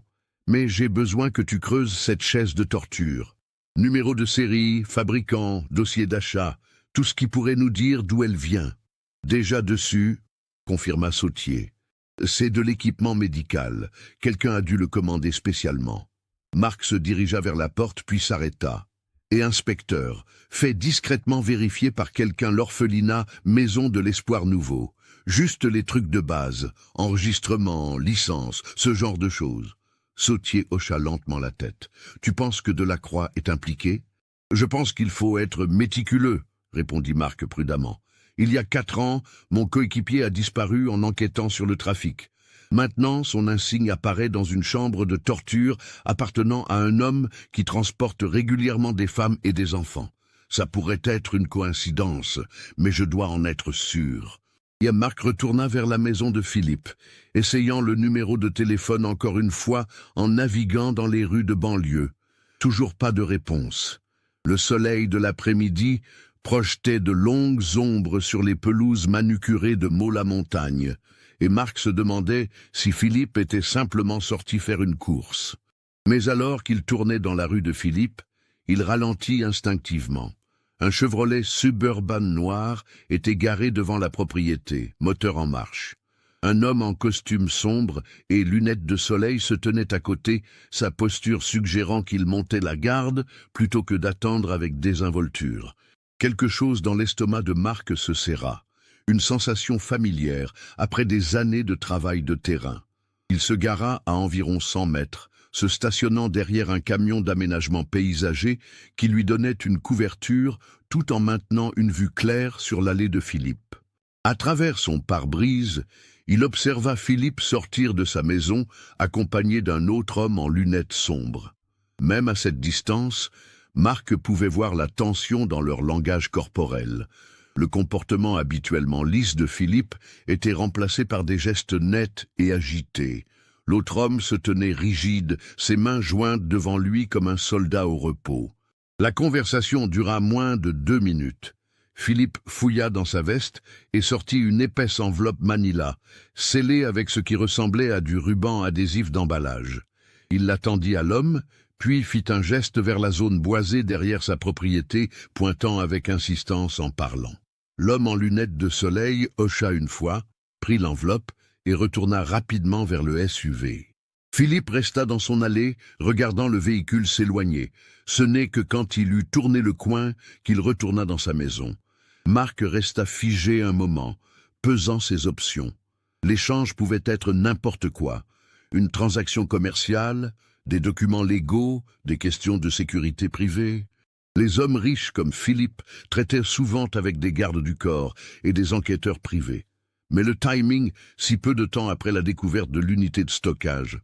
Mais j'ai besoin que tu creuses cette chaise de torture. Numéro de série, fabricant, dossier d'achat, tout ce qui pourrait nous dire d'où elle vient. Déjà dessus, confirma Sautier. C'est de l'équipement médical. Quelqu'un a dû le commander spécialement. Marc se dirigea vers la porte puis s'arrêta. Et inspecteur, fait discrètement vérifier par quelqu'un l'orphelinat Maison de l'Espoir Nouveau. Juste les trucs de base, enregistrement, licence, ce genre de choses. Sautier hocha lentement la tête. Tu penses que Delacroix est impliqué? Je pense qu'il faut être méticuleux, répondit Marc prudemment. Il y a 4 ans, mon coéquipier a disparu en enquêtant sur le trafic. Maintenant, son insigne apparaît dans une chambre de torture appartenant à un homme qui transporte régulièrement des femmes et des enfants. Ça pourrait être une coïncidence, mais je dois en être sûr. Et Marc retourna vers la maison de Philippe, essayant le numéro de téléphone encore une fois en naviguant dans les rues de banlieue. Toujours pas de réponse. Le soleil de l'après-midi projetait de longues ombres sur les pelouses manucurées de Meaux-la-Montagne. Et Marc se demandait si Philippe était simplement sorti faire une course. Mais alors qu'il tournait dans la rue de Philippe, il ralentit instinctivement. Un Chevrolet Suburban noir était garé devant la propriété, moteur en marche. Un homme en costume sombre et lunettes de soleil se tenait à côté, sa posture suggérant qu'il montait la garde plutôt que d'attendre avec désinvolture. Quelque chose dans l'estomac de Marc se serra. Une sensation familière après des années de travail de terrain. Il se gara à environ 100 mètres, se stationnant derrière un camion d'aménagement paysager qui lui donnait une couverture tout en maintenant une vue claire sur l'allée de Philippe. À travers son pare-brise, il observa Philippe sortir de sa maison accompagné d'un autre homme en lunettes sombres. Même à cette distance, Marc pouvait voir la tension dans leur langage corporel. Le comportement habituellement lisse de Philippe était remplacé par des gestes nets et agités. L'autre homme se tenait rigide, ses mains jointes devant lui comme un soldat au repos. La conversation dura moins de 2 minutes. Philippe fouilla dans sa veste et sortit une épaisse enveloppe manila, scellée avec ce qui ressemblait à du ruban adhésif d'emballage. Il la tendit à l'homme, puis fit un geste vers la zone boisée derrière sa propriété, pointant avec insistance en parlant. L'homme en lunettes de soleil hocha une fois, prit l'enveloppe et retourna rapidement vers le SUV. Philippe resta dans son allée, regardant le véhicule s'éloigner. Ce n'est que quand il eut tourné le coin qu'il retourna dans sa maison. Marc resta figé un moment, pesant ses options. L'échange pouvait être n'importe quoi. Une transaction commerciale, des documents légaux, des questions de sécurité privée. Les hommes riches comme Philippe traitaient souvent avec des gardes du corps et des enquêteurs privés. Mais le timing, si peu de temps après la découverte de l'unité de stockage,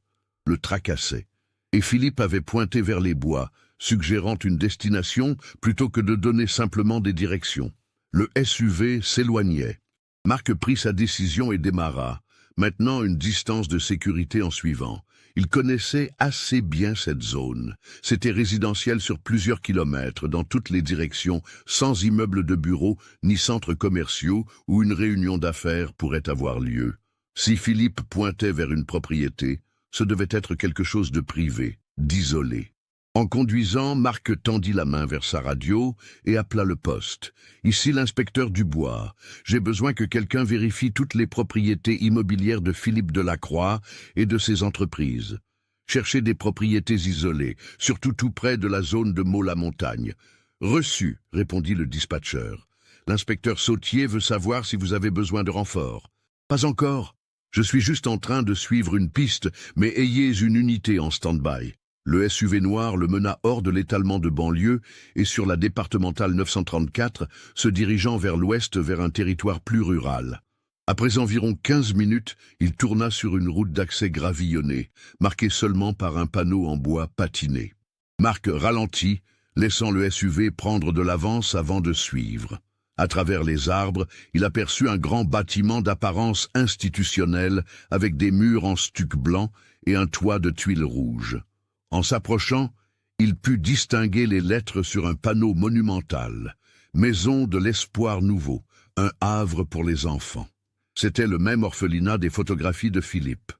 le tracassait. Et Philippe avait pointé vers les bois, suggérant une destination plutôt que de donner simplement des directions. Le SUV s'éloignait. Marc prit sa décision et démarra. Maintenant une distance de sécurité en suivant. Il connaissait assez bien cette zone. C'était résidentiel sur plusieurs kilomètres, dans toutes les directions, sans immeubles de bureaux ni centres commerciaux où une réunion d'affaires pourrait avoir lieu. Si Philippe pointait vers une propriété, ce devait être quelque chose de privé, d'isolé. En conduisant, Marc tendit la main vers sa radio et appela le poste. « Ici l'inspecteur Dubois. J'ai besoin que quelqu'un vérifie toutes les propriétés immobilières de Philippe Delacroix et de ses entreprises. Cherchez des propriétés isolées, surtout tout près de la zone de Meaux-la-Montagne. »« Reçu », répondit le dispatcheur. « L'inspecteur Sautier veut savoir si vous avez besoin de renfort. »« Pas encore. Je suis juste en train de suivre une piste, mais ayez une unité en stand-by. » Le SUV noir le mena hors de l'étalement de banlieue et sur la départementale 934, se dirigeant vers l'ouest vers un territoire plus rural. Après environ 15 minutes, il tourna sur une route d'accès gravillonnée, marquée seulement par un panneau en bois patiné. Marc ralentit, laissant le SUV prendre de l'avance avant de suivre. À travers les arbres, il aperçut un grand bâtiment d'apparence institutionnelle avec des murs en stuc blanc et un toit de tuiles rouges. En s'approchant, il put distinguer les lettres sur un panneau monumental. « Maison de l'espoir nouveau, un havre pour les enfants ». C'était le même orphelinat des photographies de Philippe.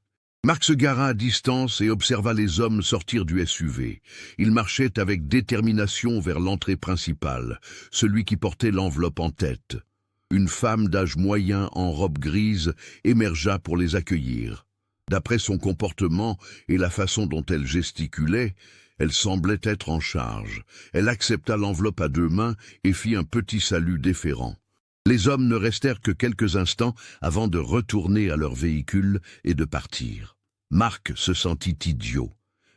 Marc se gara à distance et observa les hommes sortir du SUV. Ils marchaient avec détermination vers l'entrée principale, celui qui portait l'enveloppe en tête. Une femme d'âge moyen en robe grise émergea pour les accueillir. D'après son comportement et la façon dont elle gesticulait, elle semblait être en charge. Elle accepta l'enveloppe à deux mains et fit un petit salut déférent. Les hommes ne restèrent que quelques instants avant de retourner à leur véhicule et de partir. Marc se sentit idiot.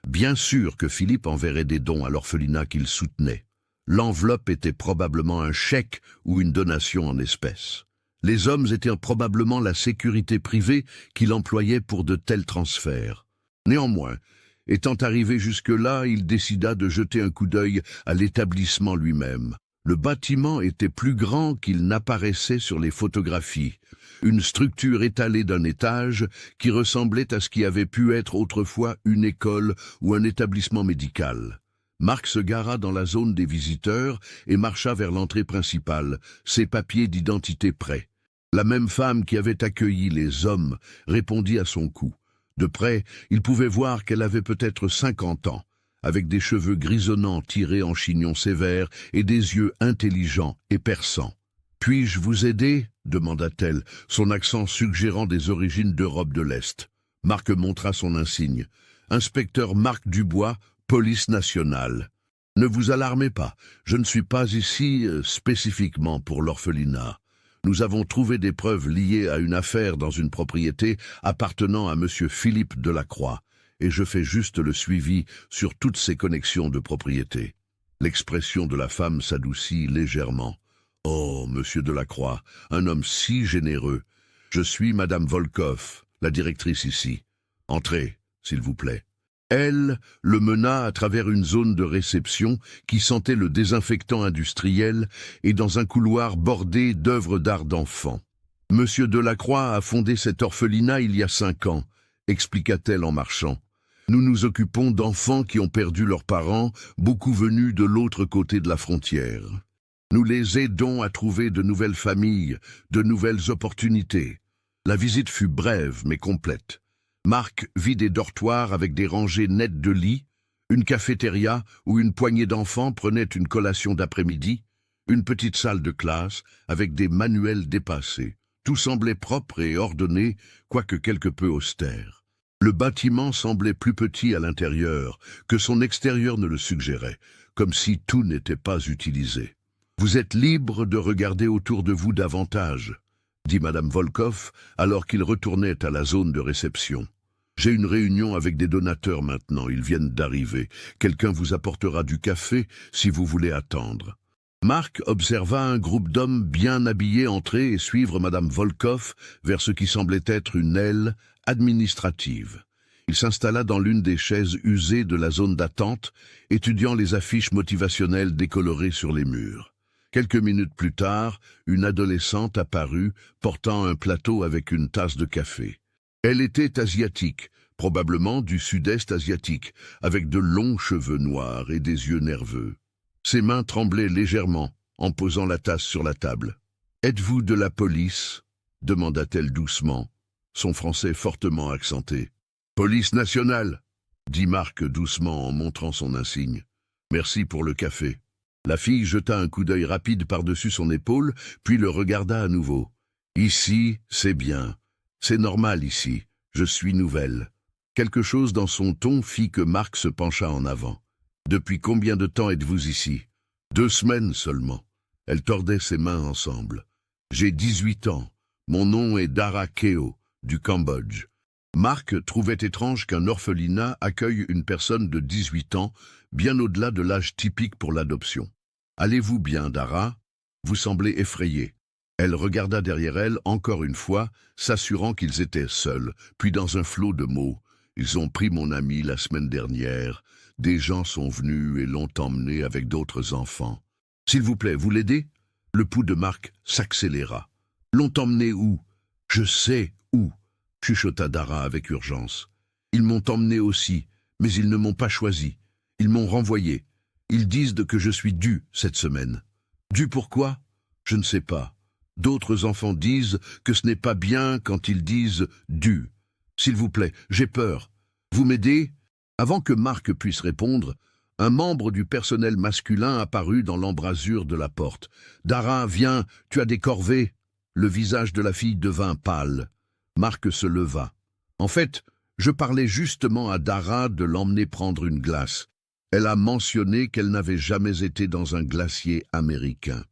Bien sûr que Philippe enverrait des dons à l'orphelinat qu'il soutenait. L'enveloppe était probablement un chèque ou une donation en espèces. Les hommes étaient probablement la sécurité privée qu'il employait pour de tels transferts. Néanmoins, étant arrivé jusque-là, il décida de jeter un coup d'œil à l'établissement lui-même. Le bâtiment était plus grand qu'il n'apparaissait sur les photographies. Une structure étalée d'un étage qui ressemblait à ce qui avait pu être autrefois une école ou un établissement médical. Marc se gara dans la zone des visiteurs et marcha vers l'entrée principale, ses papiers d'identité prêts. La même femme qui avait accueilli les hommes répondit à son coup. De près, il pouvait voir qu'elle avait peut-être 50 ans, avec des cheveux grisonnants tirés en chignon sévère et des yeux intelligents et perçants. « Puis-je vous aider ?» demanda-t-elle, son accent suggérant des origines d'Europe de l'Est. Marc montra son insigne. « Inspecteur Marc Dubois, police nationale. » « Ne vous alarmez pas, je ne suis pas ici spécifiquement pour l'orphelinat. Nous avons trouvé des preuves liées à une affaire dans une propriété appartenant à M. Philippe Delacroix, et je fais juste le suivi sur toutes ces connexions de propriété. » L'expression de la femme s'adoucit légèrement. « Oh, Monsieur Delacroix, un homme si généreux. Je suis Madame Volkoff, la directrice ici. Entrez, s'il vous plaît. » Elle le mena à travers une zone de réception qui sentait le désinfectant industriel et dans un couloir bordé d'œuvres d'art d'enfants. « Monsieur Delacroix a fondé cet orphelinat il y a 5 ans, expliqua-t-elle en marchant. Nous nous occupons d'enfants qui ont perdu leurs parents, beaucoup venus de l'autre côté de la frontière. Nous les aidons à trouver de nouvelles familles, de nouvelles opportunités. » La visite fut brève mais complète. Marc vit des dortoirs avec des rangées nettes de lits, une cafétéria où une poignée d'enfants prenaient une collation d'après-midi, une petite salle de classe avec des manuels dépassés. Tout semblait propre et ordonné, quoique quelque peu austère. Le bâtiment semblait plus petit à l'intérieur que son extérieur ne le suggérait, comme si tout n'était pas utilisé. « Vous êtes libre de regarder autour de vous davantage, » dit Madame Volkoff alors qu'il retournait à la zone de réception. « J'ai une réunion avec des donateurs maintenant, ils viennent d'arriver. Quelqu'un vous apportera du café si vous voulez attendre. » Marc observa un groupe d'hommes bien habillés entrer et suivre Madame Volkoff vers ce qui semblait être une aile administrative. Il s'installa dans l'une des chaises usées de la zone d'attente, étudiant les affiches motivationnelles décolorées sur les murs. Quelques minutes plus tard, une adolescente apparut, portant un plateau avec une tasse de café. Elle était asiatique, probablement du sud-est asiatique, avec de longs cheveux noirs et des yeux nerveux. Ses mains tremblaient légèrement en posant la tasse sur la table. « Êtes-vous de la police ?» demanda-t-elle doucement, son français fortement accenté. « Police nationale !» dit Marc doucement en montrant son insigne. « Merci pour le café. » La fille jeta un coup d'œil rapide par-dessus son épaule, puis le regarda à nouveau. « Ici, c'est bien. C'est normal ici. Je suis nouvelle. » Quelque chose dans son ton fit que Marc se pencha en avant. « Depuis combien de temps êtes-vous ici ?»« 2 semaines seulement. » Elle tordait ses mains ensemble. « J'ai 18 ans. Mon nom est Dara Keo, du Cambodge. » Marc trouvait étrange qu'un orphelinat accueille une personne de 18 ans, bien au-delà de l'âge typique pour l'adoption. « Allez-vous bien, Dara ? Vous semblez effrayée. » Elle regarda derrière elle encore une fois, s'assurant qu'ils étaient seuls, puis dans un flot de mots. « Ils ont pris mon ami la semaine dernière. Des gens sont venus et l'ont emmené avec d'autres enfants. S'il vous plaît, vous l'aidez ?» Le pouls de Marc s'accéléra. « L'ont emmené où ?»« Je sais où », chuchota Dara avec urgence. « Ils m'ont emmené aussi, mais ils ne m'ont pas choisi. Ils m'ont renvoyé. Ils disent que je suis due cette semaine. » « Due pourquoi ? Je ne sais pas. D'autres enfants disent que ce n'est pas bien quand ils disent « due ». S'il vous plaît, j'ai peur. Vous m'aidez ?» Avant que Marc puisse répondre, un membre du personnel masculin apparut dans l'embrasure de la porte. « Dara, viens, tu as des corvées ?» Le visage de la fille devint pâle. Marc se leva. « En fait, je parlais justement à Dara de l'emmener prendre une glace. Elle a mentionné qu'elle n'avait jamais été dans un glacier américain. »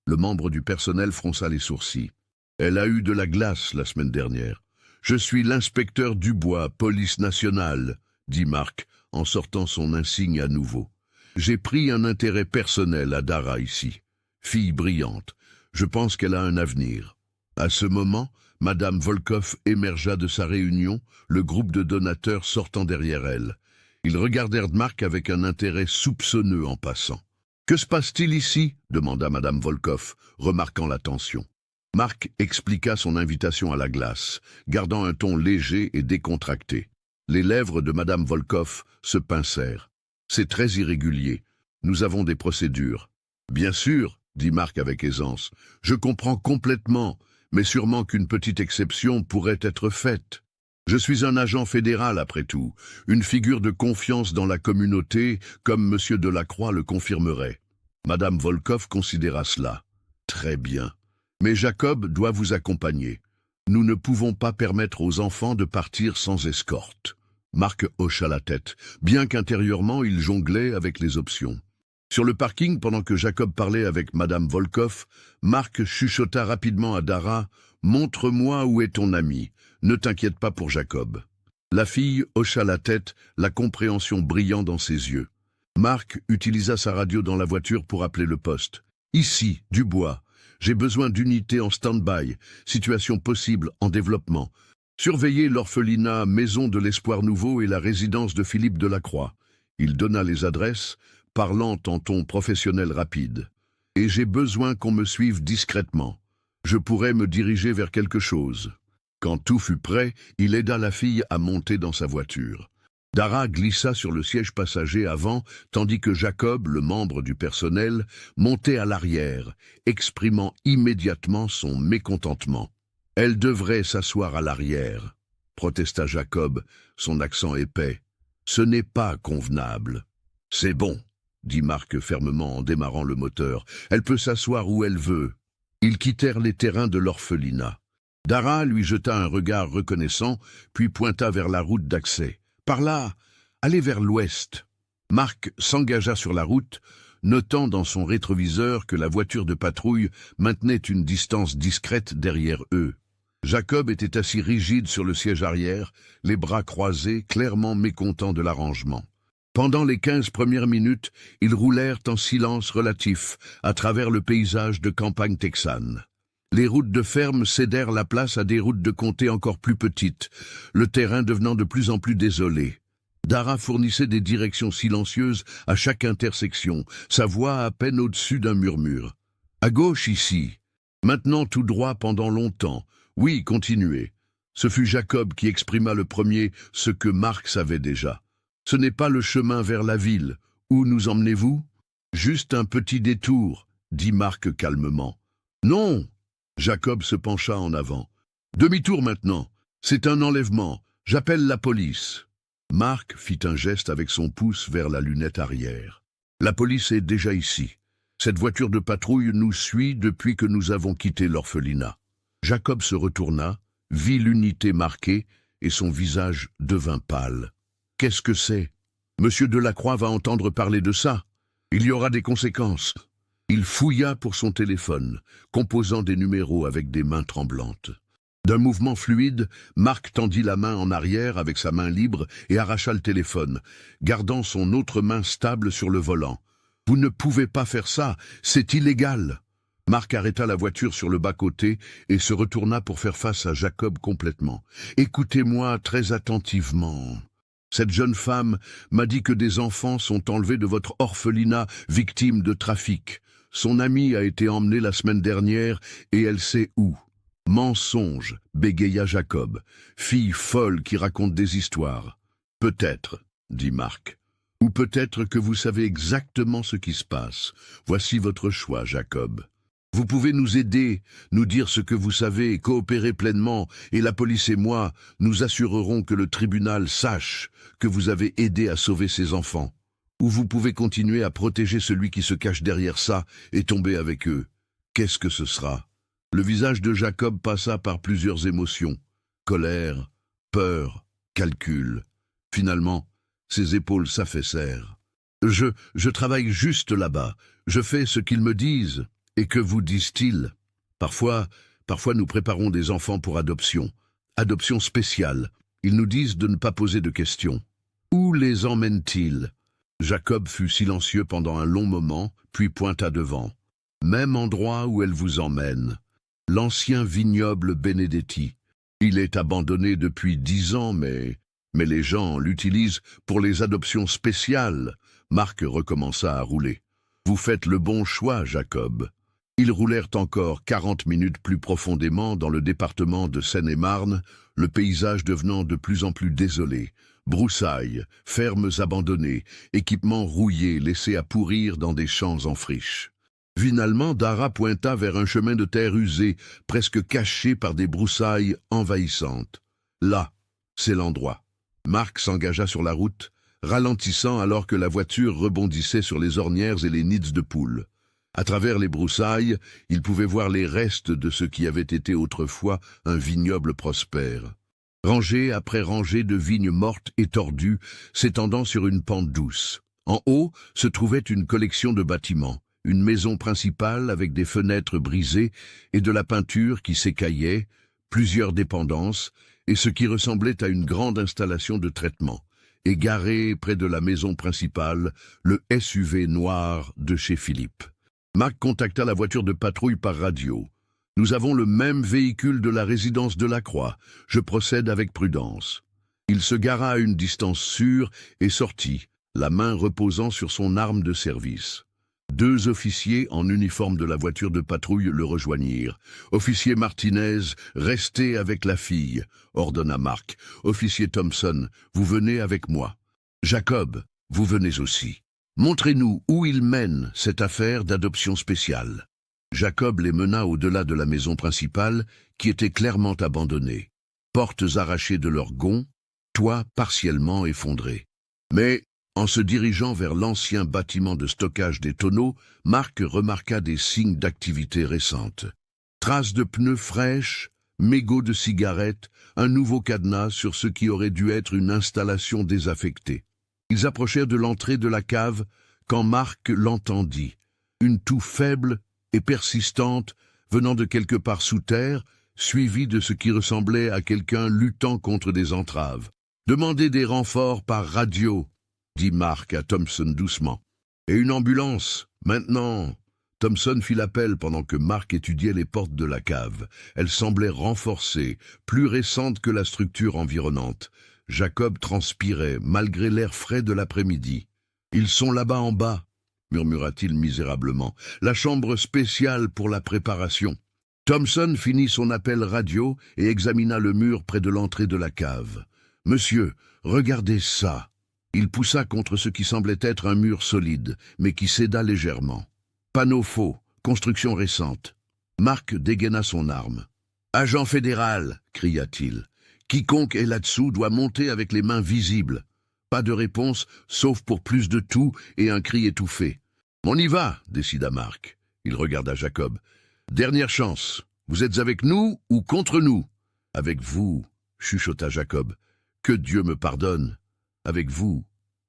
Le membre du personnel fronça les sourcils. « Elle a eu de la glace la semaine dernière. Je suis l'inspecteur Dubois, police nationale, » dit Marc, en sortant son insigne à nouveau. « J'ai pris un intérêt personnel à Dara ici. Fille brillante. Je pense qu'elle a un avenir. » À ce moment, Madame Volkoff émergea de sa réunion, le groupe de donateurs sortant derrière elle. Ils regardèrent Marc avec un intérêt soupçonneux en passant. « Que se passe-t-il ici ?» demanda Madame Volkoff, remarquant la tension. Marc expliqua son invitation à la glace, gardant un ton léger et décontracté. Les lèvres de Madame Volkoff se pincèrent. « C'est très irrégulier. Nous avons des procédures. »« Bien sûr, » dit Marc avec aisance. « Je comprends complètement, mais sûrement qu'une petite exception pourrait être faite. Je suis un agent fédéral après tout, une figure de confiance dans la communauté, comme M. Delacroix le confirmerait. » Madame Volkoff considéra cela. « Très bien. Mais Jacob doit vous accompagner. Nous ne pouvons pas permettre aux enfants de partir sans escorte. » Marc hocha la tête, bien qu'intérieurement il jonglait avec les options. Sur le parking, pendant que Jacob parlait avec Madame Volkoff, Marc chuchota rapidement à Dara « Montre-moi où est ton ami. Ne t'inquiète pas pour Jacob. » La fille hocha la tête, la compréhension brillant dans ses yeux. Marc utilisa sa radio dans la voiture pour appeler le poste. « Ici, Dubois. J'ai besoin d'unités en stand-by. Situation possible en développement. Surveillez l'orphelinat Maison de l'Espoir Nouveau et la résidence de Philippe Delacroix. » Il donna les adresses, parlant en ton professionnel rapide. « Et j'ai besoin qu'on me suive discrètement. Je pourrais me diriger vers quelque chose. » Quand tout fut prêt, il aida la fille à monter dans sa voiture. Dara glissa sur le siège passager avant, tandis que Jacob, le membre du personnel, montait à l'arrière, exprimant immédiatement son mécontentement. « Elle devrait s'asseoir à l'arrière, » protesta Jacob, son accent épais. « Ce n'est pas convenable. »« C'est bon, » dit Marc fermement en démarrant le moteur. « Elle peut s'asseoir où elle veut. » Ils quittèrent les terrains de l'orphelinat. Dara lui jeta un regard reconnaissant, puis pointa vers la route d'accès. « Par là, allez vers l'ouest. » Marc s'engagea sur la route, notant dans son rétroviseur que la voiture de patrouille maintenait une distance discrète derrière eux. Jacob était assis rigide sur le siège arrière, les bras croisés, clairement mécontent de l'arrangement. Pendant les 15 premières minutes, ils roulèrent en silence relatif à travers le paysage de campagne texane. Les routes de ferme cédèrent la place à des routes de comté encore plus petites, le terrain devenant de plus en plus désolé. Dara fournissait des directions silencieuses à chaque intersection, sa voix à peine au-dessus d'un murmure. « À gauche ici. Maintenant tout droit pendant longtemps. Oui, continuez. Ce fut Jacob qui exprima le premier ce que Marc savait déjà. « Ce n'est pas le chemin vers la ville. Où nous emmenez-vous ?»« Juste un petit détour, » dit Marc calmement. « Non !» Jacob se pencha en avant. « Demi-tour maintenant. C'est un enlèvement. J'appelle la police. » Marc fit un geste avec son pouce vers la lunette arrière. « La police est déjà ici. Cette voiture de patrouille nous suit depuis que nous avons quitté l'orphelinat. » Jacob se retourna, vit l'unité marquée et son visage devint pâle. « Qu'est-ce que c'est ? Monsieur Delacroix va entendre parler de ça. Il y aura des conséquences. » Il fouilla pour son téléphone, composant des numéros avec des mains tremblantes. D'un mouvement fluide, Marc tendit la main en arrière avec sa main libre et arracha le téléphone, gardant son autre main stable sur le volant. « Vous ne pouvez pas faire ça, c'est illégal !» Marc arrêta la voiture sur le bas-côté et se retourna pour faire face à Jacob complètement. « Écoutez-moi très attentivement. Cette jeune femme m'a dit que des enfants sont enlevés de votre orphelinat victimes de trafic. Son amie a été emmenée la semaine dernière et elle sait où. » « Mensonge, » bégaya Jacob. « Fille folle qui raconte des histoires. »« Peut-être, » dit Marc. « Ou peut-être que vous savez exactement ce qui se passe. Voici votre choix, Jacob. Vous pouvez nous aider, nous dire ce que vous savez, coopérer pleinement, et la police et moi, nous assurerons que le tribunal sache que vous avez aidé à sauver ces enfants. Ou vous pouvez continuer à protéger celui qui se cache derrière ça et tomber avec eux. Qu'est-ce que ce sera ?» Le visage de Jacob passa par plusieurs émotions. Colère, peur, calcul. Finalement, ses épaules s'affaissèrent. « Je travaille juste là-bas. Je fais ce qu'ils me disent. Et que vous disent-ils ? Parfois nous préparons des enfants pour adoption. Adoption spéciale. Ils nous disent de ne pas poser de questions. Où les emmènent-ils » Jacob fut silencieux pendant un long moment, puis pointa devant. « Même endroit où elle vous emmène. L'ancien vignoble Benedetti. Il est abandonné depuis 10 ans, mais les gens l'utilisent pour les adoptions spéciales. » Marc recommença à rouler. « Vous faites le bon choix, Jacob. » Ils roulèrent encore 40 minutes plus profondément dans le département de Seine-et-Marne, le paysage devenant de plus en plus désolé. Broussailles, fermes abandonnées, équipements rouillés laissés à pourrir dans des champs en friche. Finalement, Dara pointa vers un chemin de terre usé, presque caché par des broussailles envahissantes. Là, c'est l'endroit. Marc s'engagea sur la route, ralentissant alors que la voiture rebondissait sur les ornières et les nids de poules. À travers les broussailles, il pouvait voir les restes de ce qui avait été autrefois un vignoble prospère. Rangée après rangée de vignes mortes et tordues, s'étendant sur une pente douce. En haut se trouvait une collection de bâtiments, une maison principale avec des fenêtres brisées et de la peinture qui s'écaillait, plusieurs dépendances, et ce qui ressemblait à une grande installation de traitement. Et garé près de la maison principale, le SUV noir de chez Philippe. Marc contacta la voiture de patrouille par radio. « Nous avons le même véhicule de la résidence Delacroix. Je procède avec prudence. » Il se gara à une distance sûre et sortit, la main reposant sur son arme de service. 2 officiers en uniforme de la voiture de patrouille le rejoignirent. « Officier Martinez, restez avec la fille, » ordonna Marc. « Officier Thompson, vous venez avec moi. Jacob, vous venez aussi. Montrez-nous où il mène cette affaire d'adoption spéciale. » Jacob les mena au-delà de la maison principale, qui était clairement abandonnée. Portes arrachées de leurs gonds, toit partiellement effondré. Mais, en se dirigeant vers l'ancien bâtiment de stockage des tonneaux, Marc remarqua des signes d'activité récente. Traces de pneus fraîches, mégots de cigarettes, un nouveau cadenas sur ce qui aurait dû être une installation désaffectée. Ils approchèrent de l'entrée de la cave quand Marc l'entendit. Une toux faible et persistante venant de quelque part sous terre, suivie de ce qui ressemblait à quelqu'un luttant contre des entraves. « Demandez des renforts par radio », dit Marc à Thompson doucement. « Et une ambulance, maintenant !» Thompson fit l'appel pendant que Marc étudiait les portes de la cave. Elles semblaient renforcées, plus récentes que la structure environnante. Jacob transpirait, malgré l'air frais de l'après-midi. « Ils sont là-bas en bas », murmura-t-il misérablement. « La chambre spéciale pour la préparation. » Thompson finit son appel radio et examina le mur près de l'entrée de la cave. « Monsieur, regardez ça !» Il poussa contre ce qui semblait être un mur solide, mais qui céda légèrement. Panneau faux, construction récente. Marc dégaina son arme. « Agent fédéral !» cria-t-il. « Quiconque est là-dessous doit monter avec les mains visibles. » Pas de réponse, sauf pour plus de tout et un cri étouffé. « On y va !» décida Marc. Il regarda Jacob. « Dernière chance. Vous êtes avec nous ou contre nous ?»« Avec vous, » chuchota Jacob. « Que Dieu me pardonne. Avec vous. »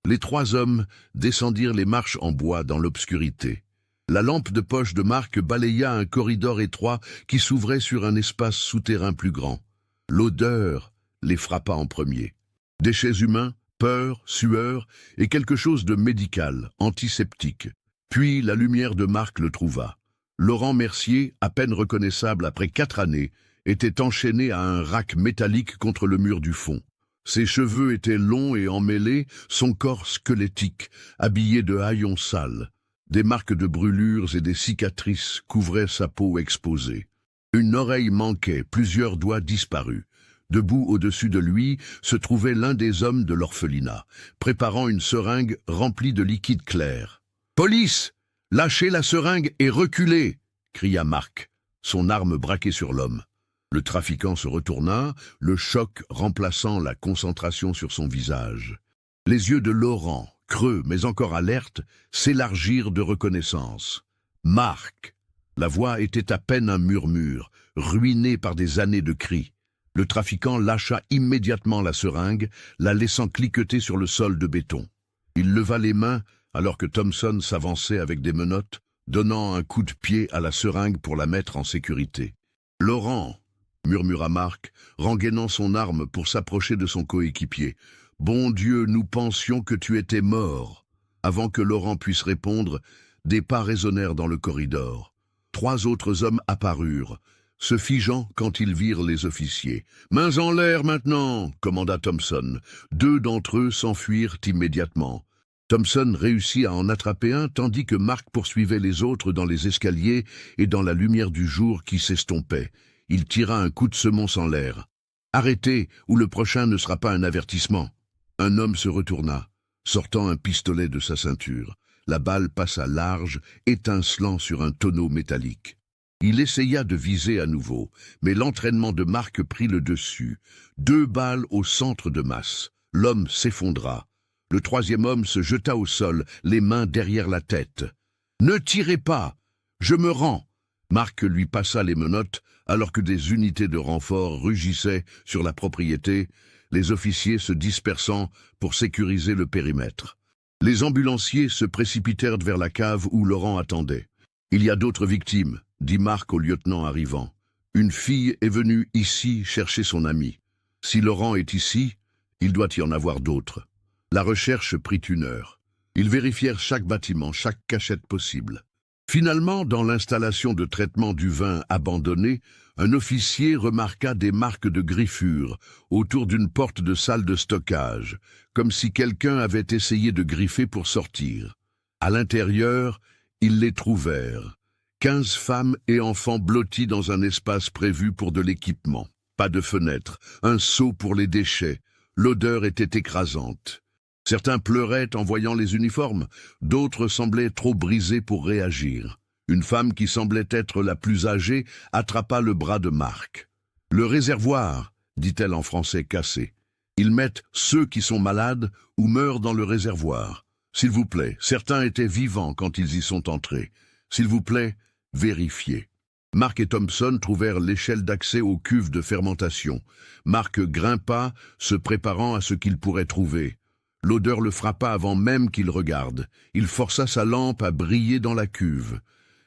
Les trois hommes descendirent les marches en bois dans l'obscurité. La lampe de poche de Marc balaya un corridor étroit qui s'ouvrait sur un espace souterrain plus grand. L'odeur les frappa en premier. Déchets humains, peur, sueur et quelque chose de médical, antiseptique. Puis la lumière de Marc le trouva. Laurent Mercier, à peine reconnaissable après 4 années, était enchaîné à un rack métallique contre le mur du fond. Ses cheveux étaient longs et emmêlés, son corps squelettique, habillé de haillons sales. Des marques de brûlures et des cicatrices couvraient sa peau exposée. Une oreille manquait, plusieurs doigts disparus. Debout au-dessus de lui se trouvait l'un des hommes de l'orphelinat, préparant une seringue remplie de liquide clair. « Police! Lâchez la seringue et reculez !» cria Marc, son arme braquée sur l'homme. Le trafiquant se retourna, le choc remplaçant la concentration sur son visage. Les yeux de Laurent, creux mais encore alertes, s'élargirent de reconnaissance. « Marc !» La voix était à peine un murmure, ruiné par des années de cris. Le trafiquant lâcha immédiatement la seringue, la laissant cliqueter sur le sol de béton. Il leva les mains alors que Thompson s'avançait avec des menottes, donnant un coup de pied à la seringue pour la mettre en sécurité. « Laurent !» murmura Marc, rengainant son arme pour s'approcher de son coéquipier. « Bon Dieu, nous pensions que tu étais mort !» Avant que Laurent puisse répondre, des pas résonnèrent dans le corridor. 3 autres hommes apparurent, se figeant quand ils virent les officiers. « Mains en l'air maintenant !» commanda Thompson. 2 d'entre eux s'enfuirent immédiatement. Thompson réussit à en attraper un tandis que Marc poursuivait les autres dans les escaliers et dans la lumière du jour qui s'estompait. Il tira un coup de semonce en l'air. « Arrêtez, ou le prochain ne sera pas un avertissement. » Un homme se retourna, sortant un pistolet de sa ceinture. La balle passa large, étincelant sur un tonneau métallique. Il essaya de viser à nouveau, mais l'entraînement de Marc prit le dessus. 2 balles au centre de masse. L'homme s'effondra. Le 3e homme se jeta au sol, les mains derrière la tête. « Ne tirez pas! Je me rends !» Marc lui passa les menottes, alors que des unités de renfort rugissaient sur la propriété, les officiers se dispersant pour sécuriser le périmètre. Les ambulanciers se précipitèrent vers la cave où Laurent attendait. « Il y a d'autres victimes », dit Marc au lieutenant arrivant. « Une fille est venue ici chercher son ami. Si Laurent est ici, il doit y en avoir d'autres. » La recherche prit 1 heure. Ils vérifièrent chaque bâtiment, chaque cachette possible. Finalement, dans l'installation de traitement du vin abandonnée, un officier remarqua des marques de griffures autour d'une porte de salle de stockage, comme si quelqu'un avait essayé de griffer pour sortir. À l'intérieur, ils les trouvèrent. 15 femmes et enfants blottis dans un espace prévu pour de l'équipement. Pas de fenêtre, un seau pour les déchets. L'odeur était écrasante. Certains pleuraient en voyant les uniformes, d'autres semblaient trop brisés pour réagir. Une femme qui semblait être la plus âgée attrapa le bras de Marc. « Le réservoir !» dit-elle en français cassé. « Ils mettent ceux qui sont malades ou meurent dans le réservoir. S'il vous plaît, certains étaient vivants quand ils y sont entrés. S'il vous plaît, vérifiez. » Marc et Thompson trouvèrent l'échelle d'accès aux cuves de fermentation. Marc grimpa, se préparant à ce qu'il pourrait trouver. L'odeur le frappa avant même qu'il regarde. Il força sa lampe à briller dans la cuve.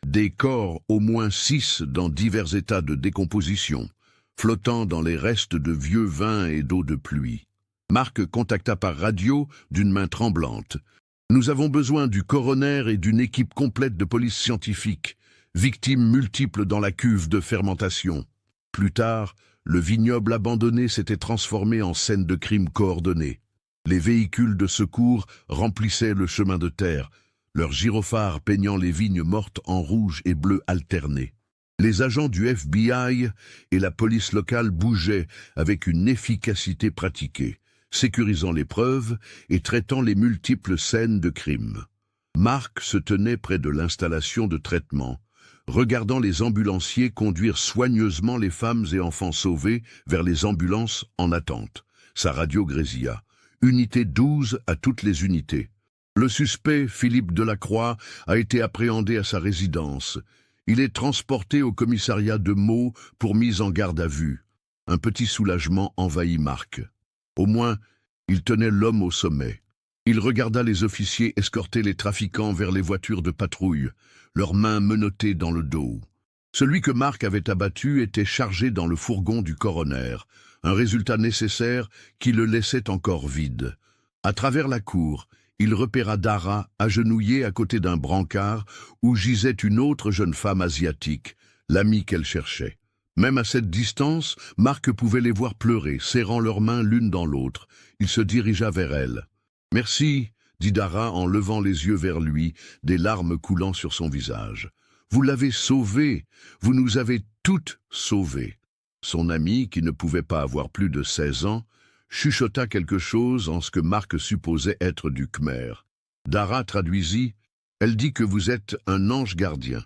Des corps, au moins 6 dans divers états de décomposition, flottant dans les restes de vieux vins et d'eau de pluie. Marc contacta par radio d'une main tremblante. « Nous avons besoin du coroner et d'une équipe complète de police scientifique. Victimes multiples dans la cuve de fermentation. » Plus tard, le vignoble abandonné s'était transformé en scène de crime coordonné. Les véhicules de secours remplissaient le chemin de terre, leurs gyrophares peignant les vignes mortes en rouge et bleu alternés. Les agents du FBI et la police locale bougeaient avec une efficacité pratiquée, sécurisant les preuves et traitant les multiples scènes de crime. Mark se tenait près de l'installation de traitement, regardant les ambulanciers conduire soigneusement les femmes et enfants sauvés vers les ambulances en attente. Sa radio grésilla. Unité 12 à toutes les unités. Le suspect, Philippe Delacroix, a été appréhendé à sa résidence. Il est transporté au commissariat de Meaux pour mise en garde à vue. Un petit soulagement envahit Marc. Au moins, il tenait l'homme au sommet. Il regarda les officiers escorter les trafiquants vers les voitures de patrouille, leurs mains menottées dans le dos. Celui que Marc avait abattu était chargé dans le fourgon du coroner, un résultat nécessaire qui le laissait encore vide. À travers la cour, il repéra Dara agenouillée à côté d'un brancard où gisait une autre jeune femme asiatique, l'amie qu'elle cherchait. Même à cette distance, Marc pouvait les voir pleurer, serrant leurs mains l'une dans l'autre. Il se dirigea vers elle. « Merci », dit Dara en levant les yeux vers lui, des larmes coulant sur son visage. « Vous l'avez sauvée, vous nous avez toutes sauvées. » Son ami, qui ne pouvait pas avoir plus de 16 ans, chuchota quelque chose en ce que Marc supposait être du Khmer. Dara traduisit « Elle dit que vous êtes un ange gardien.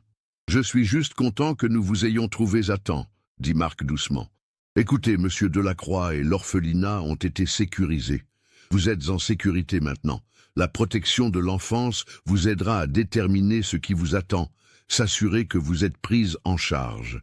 Je suis juste content que nous vous ayons trouvés à temps, » dit Marc doucement. « Écoutez, monsieur Delacroix et l'orphelinat ont été sécurisés. Vous êtes en sécurité maintenant. La protection de l'enfance vous aidera à déterminer ce qui vous attend, s'assurer que vous êtes prise en charge. »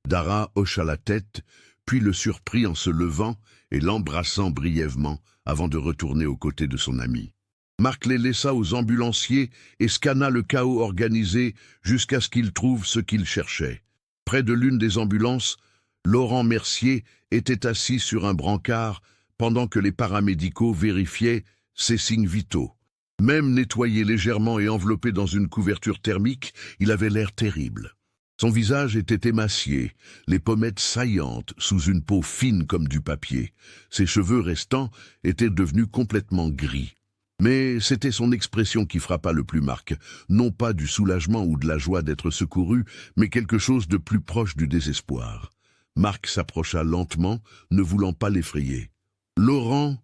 Dara hocha la tête, puis le surprit en se levant et l'embrassant brièvement avant de retourner aux côtés de son ami. Marc les laissa aux ambulanciers et scanna le chaos organisé jusqu'à ce qu'il trouve ce qu'il cherchait. Près de l'une des ambulances, Laurent Mercier était assis sur un brancard pendant que les paramédicaux vérifiaient ses signes vitaux. Même nettoyé légèrement et enveloppé dans une couverture thermique, il avait l'air terrible. Son visage était émacié, les pommettes saillantes sous une peau fine comme du papier. Ses cheveux restants étaient devenus complètement gris. Mais c'était son expression qui frappa le plus Marc, non pas du soulagement ou de la joie d'être secouru, mais quelque chose de plus proche du désespoir. Marc s'approcha lentement, ne voulant pas l'effrayer. Laurent,